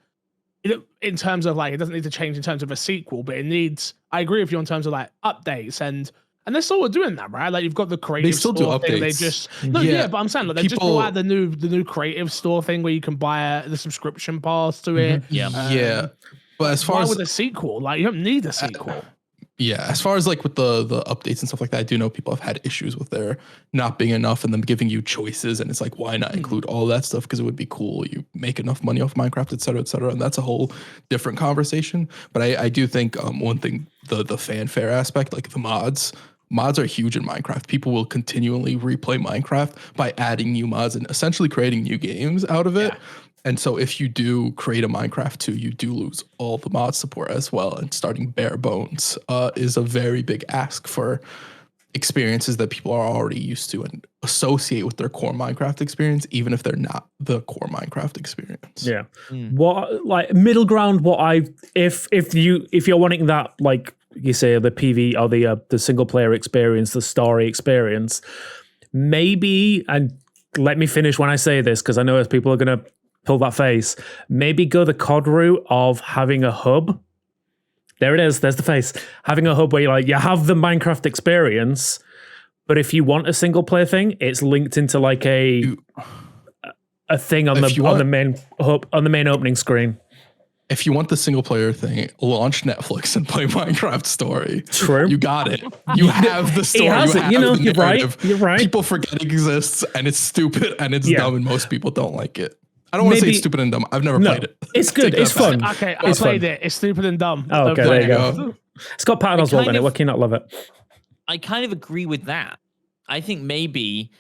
Speaker 4: in terms of it doesn't need to change in terms of a sequel, but it needs, I agree with you in terms of updates and they're sort of doing that, right? You've got the creative
Speaker 2: store
Speaker 4: do
Speaker 2: updates.
Speaker 4: thing. They just but I'm saying they just brought out the new creative store thing where you can buy the subscription pass to it.
Speaker 1: Yeah.
Speaker 2: But as far
Speaker 4: why
Speaker 2: as
Speaker 4: with a sequel, you don't need a sequel.
Speaker 2: Yeah, as far as like with the updates and stuff like that, I do know people have had issues with there not being enough and them giving you choices, and it's like, why not include all that stuff? Because it would be cool. You make enough money off Minecraft, et cetera, and that's a whole different conversation. But I do think one thing, the fanfare aspect, like the mods are huge in Minecraft. People will continually replay Minecraft by adding new mods and essentially creating new games out of it. Yeah. And so if you do create a Minecraft 2, you do lose all the mod support as well. And starting bare bones is a very big ask for experiences that people are already used to and associate with their core Minecraft experience, even if they're not the core Minecraft experience.
Speaker 3: Yeah. What like middle ground? If you're wanting that, like you say, the PV or the single player experience, the story experience, maybe, and let me finish when I say this because I know people are gonna pull that face. Maybe go the COD route of having a hub. There it is. There's the face. Having a hub where you have the Minecraft experience, but if you want a single player thing, it's linked into like a thing on the main hub, on the main opening screen.
Speaker 2: If you want the single player thing, launch Netflix and play Minecraft Story.
Speaker 3: True.
Speaker 2: You got it. You have the story.
Speaker 3: You're right. You're right.
Speaker 2: People forget it exists and it's stupid and it's dumb and most people don't like it. I don't want to say it's stupid and dumb. I've never played it.
Speaker 3: It's good. It's fun.
Speaker 4: Okay, I played it. It's stupid and dumb.
Speaker 3: Oh, okay, there you go. It's got Patton Oswalt in it. What can you not love it?
Speaker 1: I kind of agree with that. I think maybe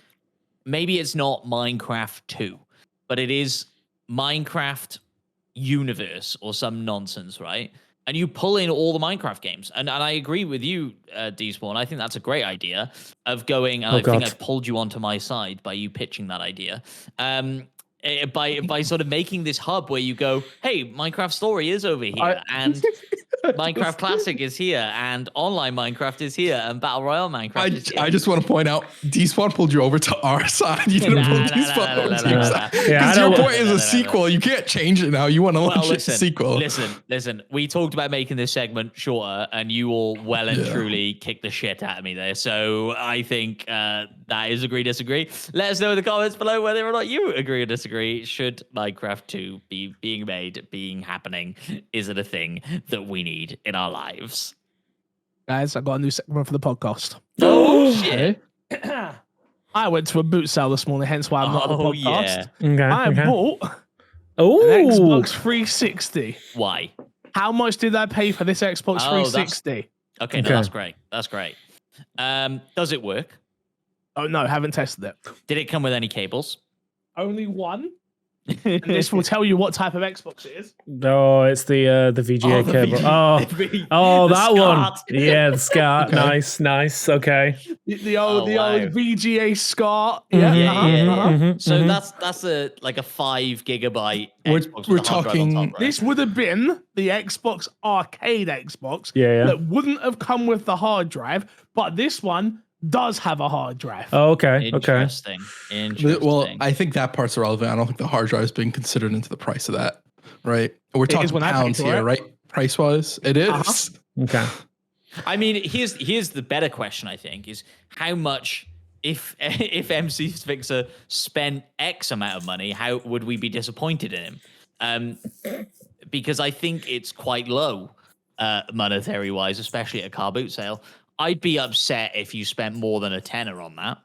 Speaker 1: it's not Minecraft 2, but it is Minecraft universe or some nonsense, right? And you pull in all the Minecraft games. And I agree with you, Despawn. I think that's a great idea of going, and I think I pulled you onto my side by you pitching that idea. By sort of making this hub where you go, hey, Minecraft Story is over here, and Minecraft Classic is here, and online Minecraft is here, and Battle Royale Minecraft is here.
Speaker 2: I just want to point out, Despawn pulled you over to our side. You didn't pull Despawn over to your side. Because your point is a sequel. You can't change it now. You want to launch a sequel.
Speaker 1: Listen. We talked about making this segment shorter, and you all well and truly kicked the shit out of me there. So I think that is agree, disagree. Let us know in the comments below whether or not you agree or disagree. Should Minecraft 2 be being made, happening? Is it a thing that we need in our lives?
Speaker 4: Guys, I got a new segment for the podcast.
Speaker 1: Oh, shit.
Speaker 4: I went to a boot sale this morning, hence why I'm not on the podcast.
Speaker 3: Yeah.
Speaker 4: I bought an Xbox 360.
Speaker 1: Why?
Speaker 4: How much did I pay for this Xbox 360?
Speaker 1: Okay, no, that's great. That's great. Does it work?
Speaker 4: Oh, no, haven't tested it.
Speaker 1: Did it come with any cables?
Speaker 4: Only one. And this will tell you what type of Xbox it is.
Speaker 3: Oh, it's the VGA cable. Oh, that SCART one. Yeah, the SCART. Okay. Nice. Okay.
Speaker 4: The old VGA SCART.
Speaker 1: So that's a 5 gigabyte Xbox.
Speaker 2: We're talking.
Speaker 1: Top, right?
Speaker 4: This would have been the Xbox Arcade Xbox. That wouldn't have come with the hard drive, but this one does have a hard drive.
Speaker 3: Oh, okay.
Speaker 1: Interesting.
Speaker 2: Well, I think that part's irrelevant. I don't think the hard drive is being considered into the price of that, right? We're talking pounds here, right? Price wise, it is.
Speaker 3: Okay.
Speaker 1: I mean, here's the better question. I think is how much if MC Fixer spent X amount of money, how would we be disappointed in him? Because I think it's quite low, monetary wise, especially at a car boot sale. I'd be upset if you spent more than a tenner on that.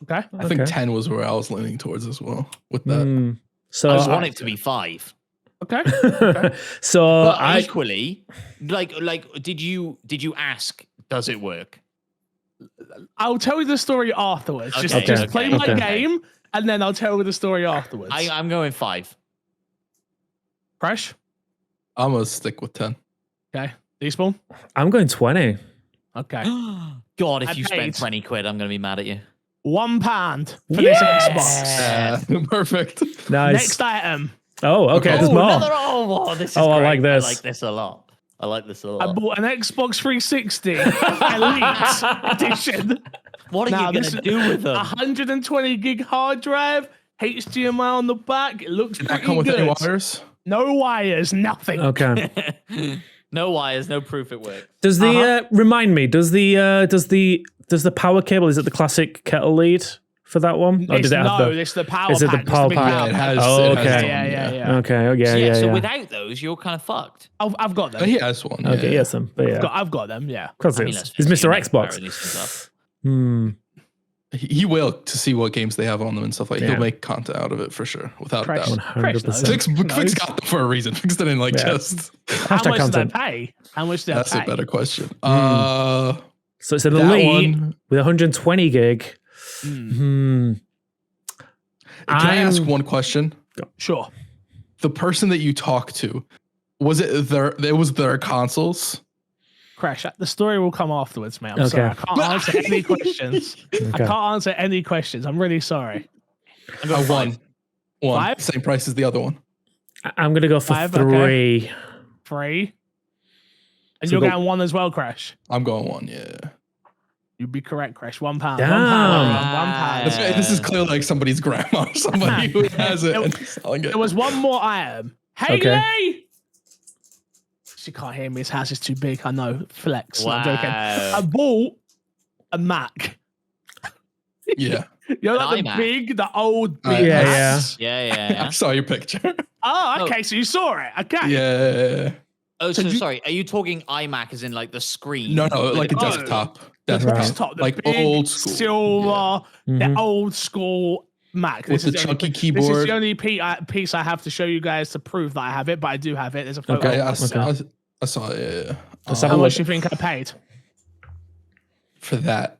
Speaker 4: Okay.
Speaker 2: I think 10 was where I was leaning towards as well with that.
Speaker 1: So I just want it to be 5.
Speaker 4: Okay.
Speaker 3: So
Speaker 1: but equally, did you ask, does it work?
Speaker 4: I'll tell you the story afterwards.
Speaker 1: Okay.
Speaker 4: Just play my game, and then I'll tell you the story afterwards.
Speaker 1: I'm going 5.
Speaker 4: Crash?
Speaker 2: I'm going to stick with 10.
Speaker 4: Okay. Despawn?
Speaker 3: I'm going 20.
Speaker 4: Okay.
Speaker 1: God, if you spend 20 quid, I'm going to be mad at you.
Speaker 4: £1 for this Xbox.
Speaker 2: Perfect.
Speaker 3: Nice.
Speaker 4: Next item.
Speaker 3: Oh, okay. There's more.
Speaker 1: This is great.
Speaker 3: I like this.
Speaker 1: I like this a lot. I
Speaker 4: bought an Xbox 360 Elite Edition.
Speaker 1: What are you going to do with them?
Speaker 4: 120 gig hard drive, HDMI on the back. It looks pretty good.
Speaker 2: Did that come with any wires?
Speaker 4: No wires, nothing.
Speaker 3: Okay.
Speaker 1: No wires, no proof it works.
Speaker 3: Does the remind me? Does the power cable, is it the classic kettle lead for that one? Or did it have
Speaker 4: it's the power
Speaker 3: is it the
Speaker 4: pack.
Speaker 3: power
Speaker 4: It's the big
Speaker 3: pack?
Speaker 4: power
Speaker 2: it
Speaker 4: pack.
Speaker 2: has.
Speaker 3: Oh,
Speaker 2: it has
Speaker 3: okay.
Speaker 2: one,
Speaker 4: Yeah.
Speaker 3: Okay, okay,
Speaker 1: So,
Speaker 3: yeah.
Speaker 1: so without those, you're kind of fucked.
Speaker 4: I've got them.
Speaker 2: He has one.
Speaker 3: Okay,
Speaker 2: yeah.
Speaker 3: yes, but yeah.
Speaker 4: I've got them. Yeah.
Speaker 3: Because
Speaker 1: I mean,
Speaker 3: it's
Speaker 1: let's face it,
Speaker 3: Mr.
Speaker 1: you never
Speaker 3: Xbox.
Speaker 1: fire these things up.
Speaker 3: Hmm.
Speaker 2: He will to see what games they have on them and stuff like.
Speaker 3: Yeah.
Speaker 2: He'll make content out of it for sure, without a
Speaker 4: Crash.
Speaker 2: doubt.
Speaker 3: 100%.
Speaker 2: Fix got them for a reason. Fix didn't like
Speaker 3: Yeah.
Speaker 2: just.
Speaker 4: How
Speaker 3: Hashtag
Speaker 4: much
Speaker 3: content.
Speaker 4: did I pay? How much did
Speaker 2: That's
Speaker 4: I
Speaker 2: a
Speaker 4: pay?
Speaker 2: better question.
Speaker 3: So it's an
Speaker 2: That
Speaker 3: Elite
Speaker 2: one.
Speaker 3: with 120 gig.
Speaker 4: Mm,
Speaker 2: Can I ask
Speaker 3: I'm-
Speaker 2: one question?
Speaker 4: sure.
Speaker 2: The person that you talked to, was it their? It was their consoles.
Speaker 4: Crash. The story will come afterwards, mate. I'm
Speaker 3: Okay.
Speaker 4: sorry. I can't answer any questions. I
Speaker 3: Okay.
Speaker 4: can't answer any questions. I'm really sorry.
Speaker 2: I won. One.
Speaker 4: Five?
Speaker 2: Same price as the other one.
Speaker 3: I'm going to go for
Speaker 4: Five,
Speaker 3: 3.
Speaker 4: 3. And
Speaker 3: So
Speaker 4: you're
Speaker 3: go-
Speaker 4: getting 1 as well, Crash.
Speaker 2: I'm going one. Yeah.
Speaker 4: You'd be correct, Crash. £1. £1.
Speaker 3: Damn.
Speaker 4: £1.
Speaker 2: This is clearly like somebody's grandma or somebody who has it and selling it.
Speaker 4: There was one more item. Hey,
Speaker 3: Okay.
Speaker 4: Lee! She can't hear me. His house is too big. I know. Flex. No, I'm joking. I
Speaker 1: Wow.
Speaker 4: bought a Mac.
Speaker 2: Yeah.
Speaker 4: You know, like
Speaker 1: An
Speaker 4: the
Speaker 1: iMac.
Speaker 4: big, the old
Speaker 2: Yeah,
Speaker 4: big
Speaker 3: yeah.
Speaker 4: Macs?
Speaker 1: Yeah.
Speaker 2: I saw your picture.
Speaker 4: Oh, okay. So you saw it. Okay.
Speaker 2: Yeah.
Speaker 1: Oh,
Speaker 4: So
Speaker 1: so
Speaker 4: you-
Speaker 1: sorry. Are you talking iMac as in like the screen?
Speaker 2: No, like a
Speaker 1: With it-
Speaker 2: desktop.
Speaker 4: The
Speaker 2: Desktop.
Speaker 4: desktop, the
Speaker 2: Like
Speaker 4: big
Speaker 2: old school.
Speaker 4: silver, the
Speaker 3: Mhm.
Speaker 4: old school Mac.
Speaker 2: With the
Speaker 4: only
Speaker 2: chunky
Speaker 4: This is
Speaker 2: keyboard.
Speaker 4: the only piece I have to show you guys to prove that I have it, but I do have it. There's a photo.
Speaker 2: Okay,
Speaker 4: of
Speaker 2: I,
Speaker 4: myself.
Speaker 2: I saw it. Yeah.
Speaker 3: Let's have
Speaker 4: How
Speaker 3: a
Speaker 4: much
Speaker 3: look.
Speaker 4: do you think I paid?
Speaker 2: For that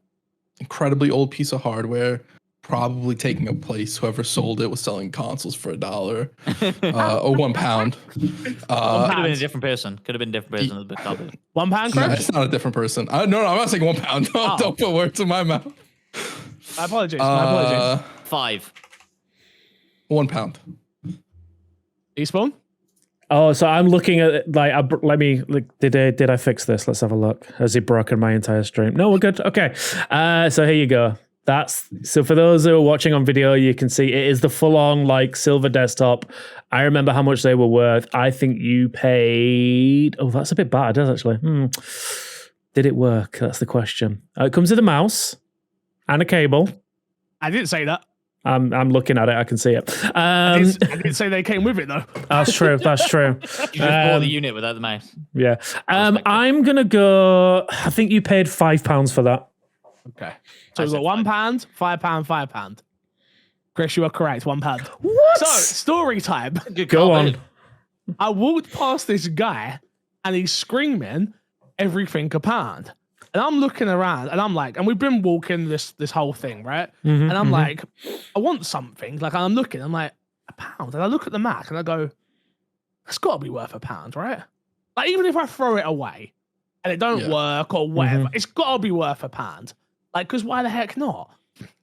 Speaker 2: incredibly old piece of hardware, probably taking a place. Whoever sold it was selling consoles for $1 or £1.
Speaker 1: Could have been a
Speaker 4: pound.
Speaker 1: different person. Could have been a different person. But can't be.
Speaker 4: £1,
Speaker 2: No,
Speaker 4: Crash?
Speaker 2: it's not a different person. No, I'm not saying £1.
Speaker 4: Oh.
Speaker 2: Don't put words in my mouth.
Speaker 4: My apologies. My apologies.
Speaker 1: 5.
Speaker 2: £1.
Speaker 4: Eastbourne?
Speaker 3: Oh, so I'm looking at let me did I fix this? Let's have a look. Has he broken my entire stream? No, we're good. Okay. So here you go. So for those who are watching on video, you can see it is the full-on like silver desktop. I remember how much they were worth. I think you paid. Oh, that's a bit bad, does actually. Did it work? That's the question. It comes with a mouse and a cable.
Speaker 4: I didn't say that.
Speaker 3: I'm looking at it. I can see it.
Speaker 4: I didn't say they came with it, though.
Speaker 3: That's true. That's true.
Speaker 1: You just bought the unit without the mouse.
Speaker 3: Yeah. I'm gonna go. I think you paid £5 for that.
Speaker 4: Okay. So
Speaker 1: I
Speaker 4: we've
Speaker 1: said
Speaker 4: got £1, £5, £5. Chris, you are correct. £1.
Speaker 3: What?
Speaker 4: So, story time.
Speaker 1: Good
Speaker 3: Go
Speaker 1: call,
Speaker 3: on.
Speaker 1: mate.
Speaker 4: I walked past this guy and he's screaming everything a pound. And I'm looking around and I'm like, and we've been walking this whole thing, right?
Speaker 3: Mhm,
Speaker 4: And I'm
Speaker 3: mhm.
Speaker 4: like, I want something. Like I'm looking, I'm like, £1. And I look at the Mac and I go, it's gotta be worth £1, right? Like even if I throw it away and it don't
Speaker 2: Yeah.
Speaker 4: work or whatever, it's gotta be worth £1. Like, cause why the heck not?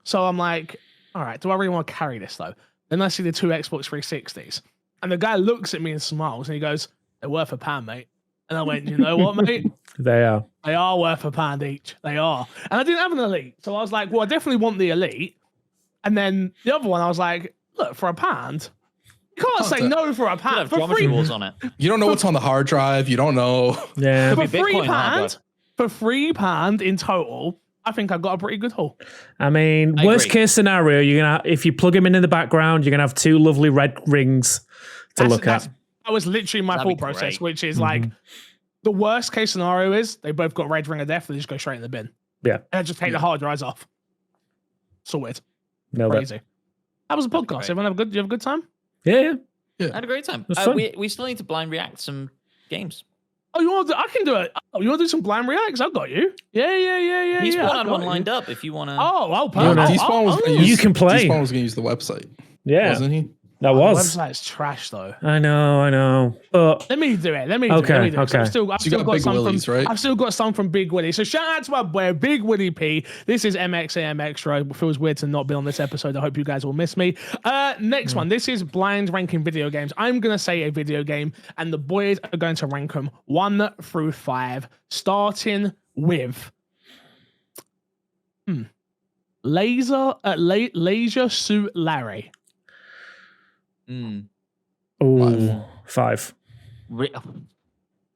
Speaker 4: So I'm like, all right, do I really want to carry this though? Then I see the 2 Xbox 360s. And the guy looks at me and smiles and he goes, they're worth £1, mate. And I went, you know what, mate?
Speaker 3: They are.
Speaker 4: They are worth £1 each. They are. And I didn't have an Elite. So I was like, well, I definitely want the Elite. And then the other one, I was like, look, for £1, you can't say no for
Speaker 1: Could
Speaker 4: £1.
Speaker 1: have
Speaker 4: For
Speaker 1: geometry
Speaker 4: free,
Speaker 1: walls on it.
Speaker 2: You don't know what's on the hard drive. You don't know.
Speaker 3: Yeah.
Speaker 4: for
Speaker 1: Be Bitcoin hard
Speaker 4: £3, for £3 in total, I think I got a pretty good haul.
Speaker 3: I mean,
Speaker 1: I
Speaker 3: worst
Speaker 1: agree.
Speaker 3: case scenario, you're gonna if you plug him in the background, you're gonna have 2 lovely red rings to look at.
Speaker 4: That was literally my
Speaker 1: That'd be
Speaker 4: thought process,
Speaker 1: great.
Speaker 4: which is like the worst case scenario is they both got red ring of death. They just go straight in the bin.
Speaker 3: Yeah.
Speaker 4: And I just take the hard drives off. Sorted.
Speaker 3: Nailed it.
Speaker 4: Crazy. That was a podcast.
Speaker 1: great.
Speaker 4: Everyone have a good? You have a good time?
Speaker 3: Yeah.
Speaker 1: I had a great time.
Speaker 3: That's fun.
Speaker 1: We still need to blind react some games.
Speaker 4: Oh, you want to? I can do it. Oh, you want to do some blind reacts? I've got you. Yeah.
Speaker 1: He's
Speaker 4: yeah,
Speaker 1: one
Speaker 4: I've
Speaker 1: had
Speaker 4: got
Speaker 1: one
Speaker 4: you.
Speaker 1: lined up if you want to.
Speaker 4: Oh,
Speaker 3: wanna-
Speaker 2: Despawn was gonna
Speaker 3: You
Speaker 2: use,
Speaker 3: can play.
Speaker 2: Despawn was going to use the website,
Speaker 3: Yeah.
Speaker 2: wasn't he?
Speaker 3: That
Speaker 4: The
Speaker 3: was.
Speaker 4: website's trash though.
Speaker 3: I know. But
Speaker 4: Let me do it.
Speaker 3: Okay,
Speaker 4: Let me do it. So I've
Speaker 3: okay.
Speaker 4: still, I've
Speaker 2: So you
Speaker 4: still
Speaker 2: got
Speaker 4: got
Speaker 2: Big
Speaker 4: some
Speaker 2: Willies,
Speaker 4: from.
Speaker 2: right?
Speaker 4: I've still got some from Big Willie. So shout out to my boy Big Willie P. This is MXAM Extra. It feels weird to not be on this episode. I hope you guys will miss me. Next one. This is blind ranking video games. I'm gonna say a video game, and the boys are going to rank them 1 through 5, starting with Leisure Suit Larry.
Speaker 1: Mm.
Speaker 3: ooh, 5.
Speaker 1: Re-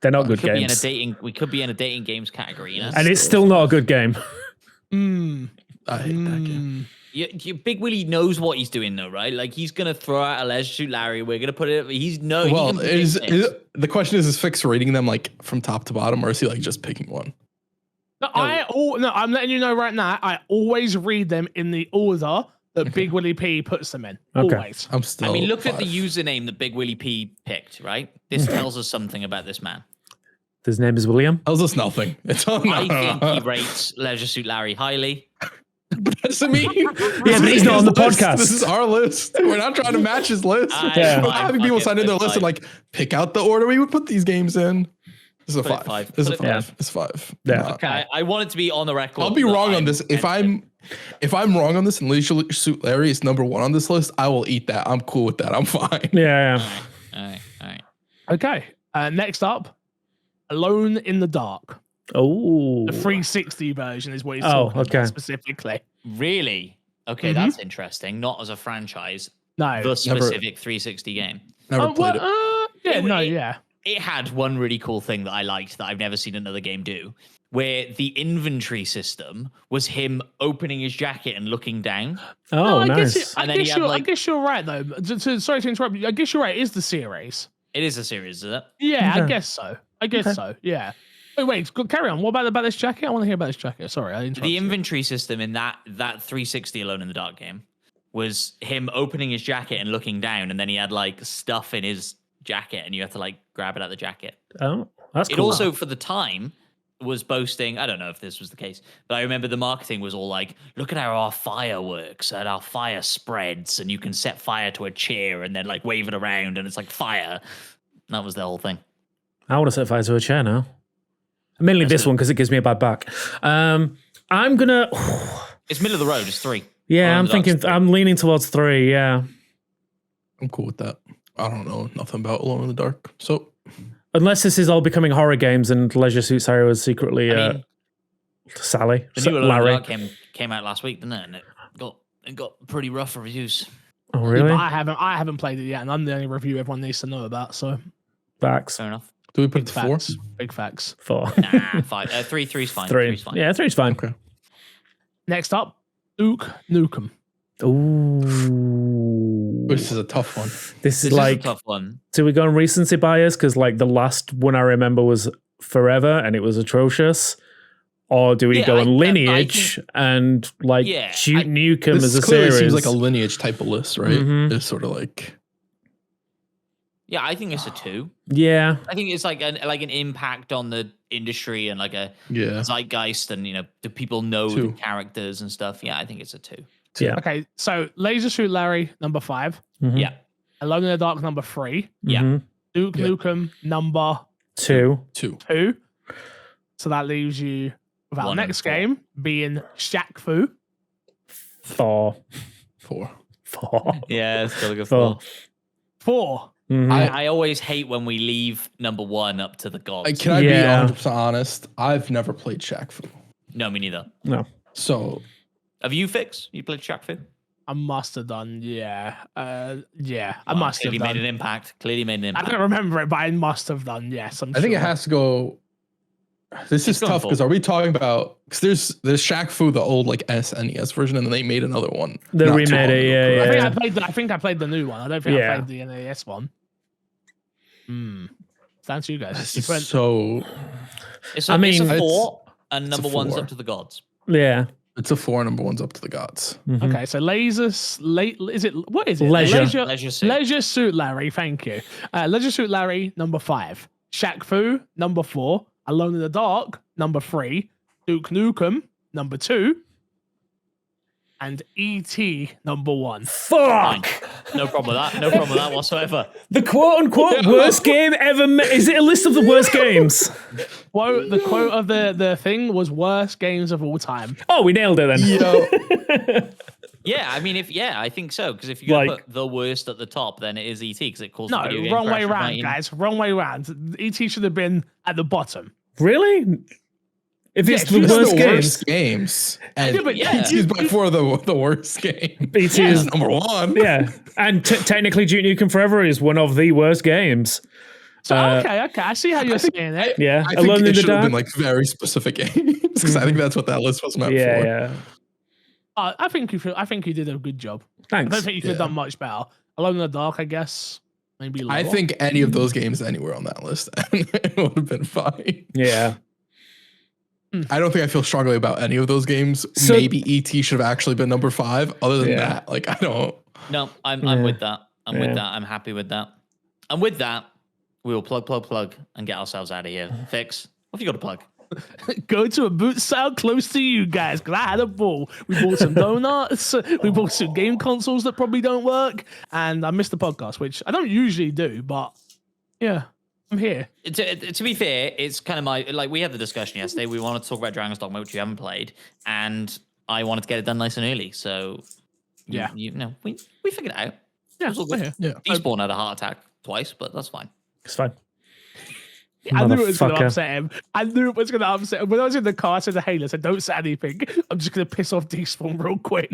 Speaker 3: They're not
Speaker 1: we
Speaker 3: good
Speaker 1: could be in a
Speaker 3: games.
Speaker 1: dating. We could be in a dating games category. You know?
Speaker 3: And it's still not a good game.
Speaker 2: I hate that game.
Speaker 1: Big Willie knows what he's doing, though, right? Like he's gonna throw out a Leisure Suit Larry. We're gonna put it.
Speaker 2: Well, the question is Fix rating them like from top to bottom, or is he like just picking one?
Speaker 4: No, I'm letting you know right now. I always read them in the order that Big Willie P puts them in.
Speaker 3: Okay.
Speaker 4: Always.
Speaker 2: I'm still.
Speaker 1: I mean, look at
Speaker 2: 5.
Speaker 1: the username that Big Willie P picked, right? This tells us something about this man.
Speaker 3: His name is William.
Speaker 2: Tells us nothing. It's all.
Speaker 1: I think he rates Leisure Suit Larry highly.
Speaker 2: But doesn't mean.
Speaker 3: Yeah, but he's not on the podcast.
Speaker 2: This is our list. We're not trying to match his list.
Speaker 3: Yeah.
Speaker 2: We're having people sign in their list and like pick out the order we would put these games in. This is a 5. This is a 5. It's 5.
Speaker 3: Yeah.
Speaker 1: Okay. I want it to be on the record.
Speaker 2: I'll be wrong on this. If I'm wrong on this and Leisure Suit Larry is number 1 on this list, I will eat that. I'm cool with that. I'm fine.
Speaker 3: Yeah.
Speaker 1: All right.
Speaker 4: Okay. Next up, Alone in the Dark.
Speaker 3: Oh.
Speaker 4: The 360 version is what he's talking about specifically.
Speaker 1: Really? Okay, that's interesting. Not as a franchise.
Speaker 4: No.
Speaker 1: The specific 360 game.
Speaker 2: Never played it.
Speaker 1: It had one really cool thing that I liked that I've never seen another game do, where the inventory system was him opening his jacket and looking down.
Speaker 3: Oh, nice.
Speaker 4: I guess you're right, though. Sorry to interrupt you. I guess you're right. It is the series.
Speaker 1: It is a series, is it?
Speaker 4: Yeah, I guess so. So. Yeah. Wait, carry on. What about this jacket? I want to hear about this jacket. Sorry, I interrupted.
Speaker 1: The inventory system in that 360 Alone in the Dark game was him opening his jacket and looking down, and then he had like stuff in his jacket, and you have to like grab it out of the jacket.
Speaker 3: Oh, that's cool.
Speaker 1: It also, for the time, was boasting. I don't know if this was the case, but I remember the marketing was all like, "Look at how our fire works, and our fire spreads, and you can set fire to a chair and then like wave it around, and it's like fire." That was the whole thing.
Speaker 3: I want to set fire to a chair now. Mainly this one because it gives me a bad back. I'm gonna.
Speaker 1: It's middle of the road. It's 3.
Speaker 3: Yeah, I'm thinking. I'm leaning towards 3. Yeah,
Speaker 2: I'm cool with that. I don't know nothing about Alone in the Dark, so
Speaker 3: unless this is all becoming horror games and Leisure Suit Larry was secretly Sally.
Speaker 1: The new Alone in the
Speaker 3: Larry
Speaker 1: Dark came out last week, didn't it? And it got pretty rough reviews.
Speaker 3: Oh really?
Speaker 4: I haven't played it yet, and I'm the only review everyone needs to know about. So
Speaker 3: facts.
Speaker 1: Fair enough.
Speaker 2: do we put it to 4?
Speaker 4: Big facts.
Speaker 3: 4.
Speaker 1: Nah, 5. 3's fine. 3's fine.
Speaker 3: Yeah, 3's fine.
Speaker 2: Okay.
Speaker 4: Next up, Duke Nukem.
Speaker 3: Ooh,
Speaker 2: This is a tough one.
Speaker 3: this is
Speaker 1: This
Speaker 3: like.
Speaker 1: is a tough one.
Speaker 3: Do we go on recency bias? Because like the last one I remember was Forever and it was atrocious. Or do we go on lineage and like Duke Nukem
Speaker 2: This
Speaker 3: as a
Speaker 2: clearly
Speaker 3: series?
Speaker 2: seems like a lineage type of list, right?
Speaker 3: Mhm.
Speaker 2: It's sort of like
Speaker 1: Yeah, I think it's a 2.
Speaker 3: Yeah.
Speaker 1: I think it's like an impact on the industry and like a zeitgeist, and do people know the characters and stuff? Yeah, I think it's a 2.
Speaker 3: Yeah.
Speaker 4: Okay, so Laser Suit Larry, number 5.
Speaker 3: Mhm.
Speaker 1: Yeah.
Speaker 4: Alone in the Dark, number 3.
Speaker 1: Yeah.
Speaker 3: Mhm.
Speaker 4: Duke Nukem, number
Speaker 3: 2.
Speaker 4: 2. So that leaves you with our
Speaker 1: 1 and
Speaker 4: next
Speaker 1: 4.
Speaker 4: game being Shaq Fu.
Speaker 3: 4.
Speaker 2: 4.
Speaker 3: 4.
Speaker 1: Yeah, it's got to go
Speaker 3: 4.
Speaker 4: 4.
Speaker 3: Mhm.
Speaker 1: I always hate when we leave number 1 up to the gods.
Speaker 2: Can I be 100% honest? I've never played Shaq Fu.
Speaker 1: No, me neither.
Speaker 3: No.
Speaker 2: So
Speaker 1: Have you Fix? You played Shaq Fu?
Speaker 4: I must have done, yeah. I must have
Speaker 1: Clearly
Speaker 4: done.
Speaker 1: made an impact. Clearly made an
Speaker 4: I
Speaker 1: impact.
Speaker 4: don't remember it, but I must have done, yes.
Speaker 2: I think it has to go. This is
Speaker 1: going
Speaker 2: tough because are we talking about? Because there's Shaq Fu, the old like SNES version, and then they made another one.
Speaker 3: They
Speaker 2: not too
Speaker 3: remade
Speaker 2: long
Speaker 3: it,
Speaker 2: ago,
Speaker 3: yeah,
Speaker 2: correct?
Speaker 3: yeah.
Speaker 4: I think I played the new one. I don't think I
Speaker 3: Yeah.
Speaker 4: played the NES one. Down to you guys.
Speaker 2: This
Speaker 4: You
Speaker 2: is
Speaker 4: went-
Speaker 2: so
Speaker 1: It's
Speaker 3: I
Speaker 1: a
Speaker 3: mean,
Speaker 1: 4, and number 1's
Speaker 2: 4.
Speaker 1: up to the gods.
Speaker 3: Yeah.
Speaker 2: it's a 4. Number 1's up to the gods.
Speaker 3: Mhm.
Speaker 4: Okay, so what is it?
Speaker 3: Leisure.
Speaker 1: Leisure Suit.
Speaker 4: Leisure Suit Larry, thank you. Leisure Suit Larry, number 5. Shaq Fu, number 4. Alone in the Dark, number 3. Duke Nukem, number 2. And E.T., number 1.
Speaker 1: Fine.
Speaker 3: Fuck!
Speaker 1: No problem with that. No problem with that whatsoever.
Speaker 3: The quote unquote worst game ever. Is it a list of the worst games?
Speaker 4: The quote of the thing was worst games of all time.
Speaker 3: Oh, we nailed it then.
Speaker 1: Yeah, I mean, I think so. Because if you're going to
Speaker 3: Like-
Speaker 1: put the worst at the top, then it is ET, because it calls
Speaker 4: No,
Speaker 1: the video game
Speaker 4: wrong
Speaker 1: crash
Speaker 4: way
Speaker 1: of
Speaker 4: round,
Speaker 1: 19
Speaker 4: guys. Wrong way round. E.T. should have been at the bottom.
Speaker 3: Really? If it's
Speaker 4: Yeah,
Speaker 3: the
Speaker 4: it's
Speaker 3: worst
Speaker 2: the
Speaker 3: games,
Speaker 2: worst games. And
Speaker 4: Yeah, but
Speaker 2: ET is by far the worst game.
Speaker 3: BT
Speaker 2: Is
Speaker 3: is
Speaker 2: number 1.
Speaker 3: yeah, and technically Duke Nukem Forever is one of the worst games.
Speaker 4: So okay, I see how you're saying it.
Speaker 3: Yeah,
Speaker 2: I think
Speaker 3: Alone in
Speaker 2: it
Speaker 3: the
Speaker 2: should have
Speaker 3: Dark.
Speaker 2: been like very specific games because I think that's what that list was meant
Speaker 3: Yeah,
Speaker 2: for.
Speaker 3: yeah.
Speaker 4: I think you did a good job.
Speaker 3: Thanks.
Speaker 4: I don't think you could have done much better. Alone in the Dark, I guess. Maybe lower.
Speaker 2: I think any of those games anywhere on that list it would have been fine.
Speaker 3: Yeah.
Speaker 2: I don't think I feel strongly about any of those games.
Speaker 3: So-
Speaker 2: Maybe ET should have actually been number 5. Other than that, like I don't.
Speaker 1: No, I'm with that. I'm with that. I'm happy with that. And with that, we will plug, and get ourselves out of here. Fix, what have you got to plug?
Speaker 4: Go to a boot sale close to you guys, because I had a ball. We bought some donuts. We bought some game consoles that probably don't work, and I missed the podcast, which I don't usually do, but yeah, I'm here.
Speaker 1: To be fair, it's kind of we had the discussion yesterday. We wanted to talk about Dragon's Dogma, which you haven't played, and I wanted to get it done nice and early. So
Speaker 4: Yeah.
Speaker 1: we figured it out.
Speaker 4: Yeah,
Speaker 1: It was all good.
Speaker 2: Yeah.
Speaker 1: Despawn had a heart attack twice, but that's fine.
Speaker 3: It's fine.
Speaker 4: I knew it was going to
Speaker 3: Motherfucker.
Speaker 4: upset him. I knew it was going to upset him. When I was in the car, I said to Haley, I said, don't say anything. I'm just going to piss off Despawn real quick.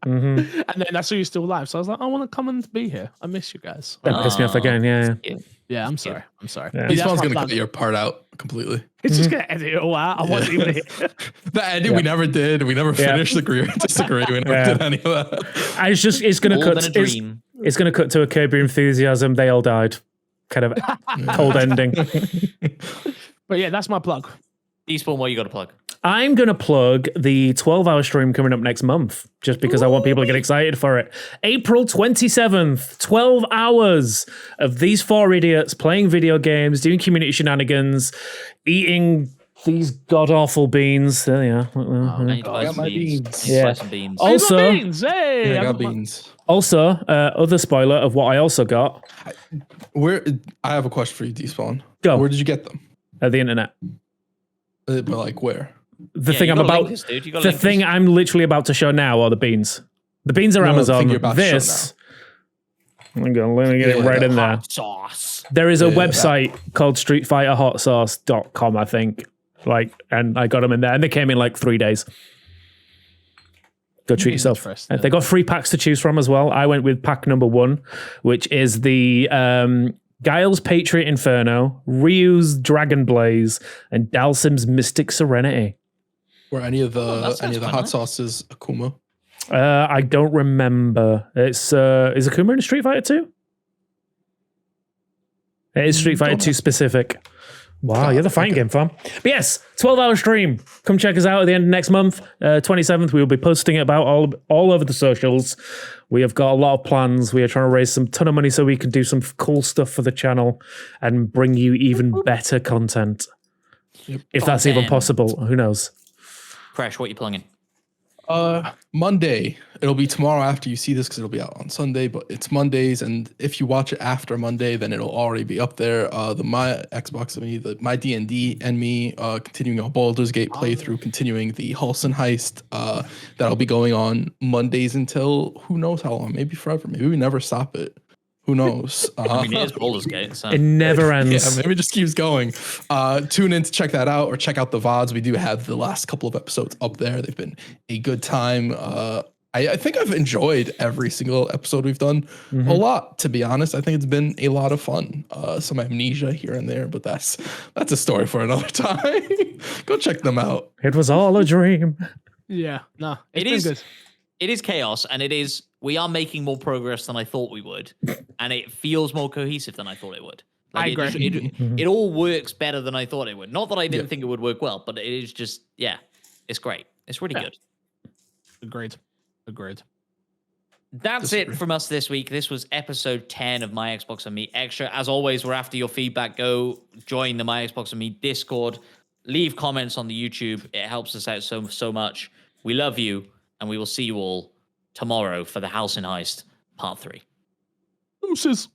Speaker 4: And then I saw you still live. So I was like, I want to come and be here. I miss you guys.
Speaker 3: Don't piss me off again. Yeah.
Speaker 4: Yeah, I'm sorry. I'm sorry.
Speaker 3: Yeah.
Speaker 2: This
Speaker 4: That's
Speaker 2: one's
Speaker 4: my
Speaker 2: gonna
Speaker 4: plan.
Speaker 2: cut your part out completely.
Speaker 4: It's just going to edit it all out. I wasn't even here.
Speaker 2: The ending we never did. We never finished. Agree or disagree. We never did any of that.
Speaker 3: It's gonna
Speaker 1: All
Speaker 3: cut.
Speaker 1: been a dream.
Speaker 3: It's gonna cut to a Curb Your Enthusiasm. They all died. Kind of cold ending.
Speaker 4: But yeah, that's my plug.
Speaker 1: Despawn, what you got to plug?
Speaker 3: I'm going to plug the 12-hour stream coming up next month, just because I want people to get excited for it. April 27th, 12 hours of these 4 idiots playing video games, doing community shenanigans, eating these god-awful beans. There they are.
Speaker 1: I need to buy
Speaker 2: I got
Speaker 1: some
Speaker 2: my
Speaker 1: beans.
Speaker 2: beans.
Speaker 1: I need to
Speaker 3: Yeah.
Speaker 1: buy some beans.
Speaker 3: Oh, Also-
Speaker 4: I got beans. Hey,
Speaker 2: I got
Speaker 4: my-
Speaker 2: beans.
Speaker 3: Also, other spoiler of what I also got,
Speaker 2: Where I have a question for you, Despawn.
Speaker 3: Go.
Speaker 2: Where did you get them?
Speaker 3: at the internet.
Speaker 2: But like where?
Speaker 3: The
Speaker 1: Yeah,
Speaker 3: thing
Speaker 1: you
Speaker 3: I'm
Speaker 1: gotta
Speaker 3: about,
Speaker 1: link this, dude. You gotta
Speaker 3: the
Speaker 1: link
Speaker 3: thing
Speaker 1: this.
Speaker 3: I'm literally about to show now are the beans. The beans are
Speaker 2: No, the thing
Speaker 3: Amazon.
Speaker 2: you're about to show
Speaker 3: This, I'm going to let me get it
Speaker 2: Yeah,
Speaker 3: right
Speaker 2: the
Speaker 3: in there.
Speaker 1: Hot sauce.
Speaker 3: There is a
Speaker 2: Yeah, that.
Speaker 3: website called streetfighterhotsauce.com, I think. And I got them in there, and they came in like 3 days. Go treat yourself.
Speaker 4: Interesting.
Speaker 3: They got 3 packs to choose from as well. I went with pack number 1, which is the Giles Patriot Inferno, Ryu's Dragon Blaze, and Dalsim's Mystic Serenity.
Speaker 2: Were any of the
Speaker 1: that sounds fun,
Speaker 2: hot
Speaker 1: right?
Speaker 2: sauces Akuma?
Speaker 3: I don't remember. It's is Akuma in Street Fighter 2? It is Street Fighter 2 specific. Wow, you're the fighting game fan. But yes, 12-hour stream. Come check us out at the end of next month. 27th, we will be posting it about all over the socials. We have got a lot of plans. We are trying to raise some ton of money so we can do some cool stuff for the channel and bring you even better content. If that's even
Speaker 1: Content.
Speaker 3: possible, who knows?
Speaker 1: Crash, what you plugging?
Speaker 2: Monday. It'll be tomorrow after you see this because it'll be out on Sunday, but it's Mondays, and if you watch it after Monday, then it'll already be up there. The my Xbox and me, my D&D and me, continuing our Baldur's Gate playthrough, continuing the Halson heist. That'll be going on Mondays until who knows how long, maybe forever. Maybe we never stop it. Who knows?
Speaker 1: I mean, it is Baldur's Gate, so
Speaker 3: It never ends.
Speaker 2: Yeah, maybe it just keeps going. Tune in to check that out or check out the VODs. We do have the last couple of episodes up there. They've been a good time. I think I've enjoyed every single episode we've done a lot, to be honest. I think it's been a lot of fun. Some amnesia here and there, but that's a story for another time. Go check them out.
Speaker 3: It was all a dream.
Speaker 4: Yeah, no,
Speaker 1: It
Speaker 4: it's
Speaker 1: is-
Speaker 4: been good.
Speaker 1: it is chaos, and we are making more progress than I thought we would, and it feels more cohesive than I thought it would.
Speaker 4: I agree.
Speaker 1: It all works better than I thought it would. Not that I didn't think it would work well, but it is just, it's great. It's really good.
Speaker 4: Agreed.
Speaker 1: That's it from us this week. This was episode 10 of My Xbox and Me Extra. As always, we're after your feedback. Go join the My Xbox and Me Discord. Leave comments on the YouTube. It helps us out so much. We love you, and we will see you all tomorrow for the House in Heist Part 3.
Speaker 4: Deuces.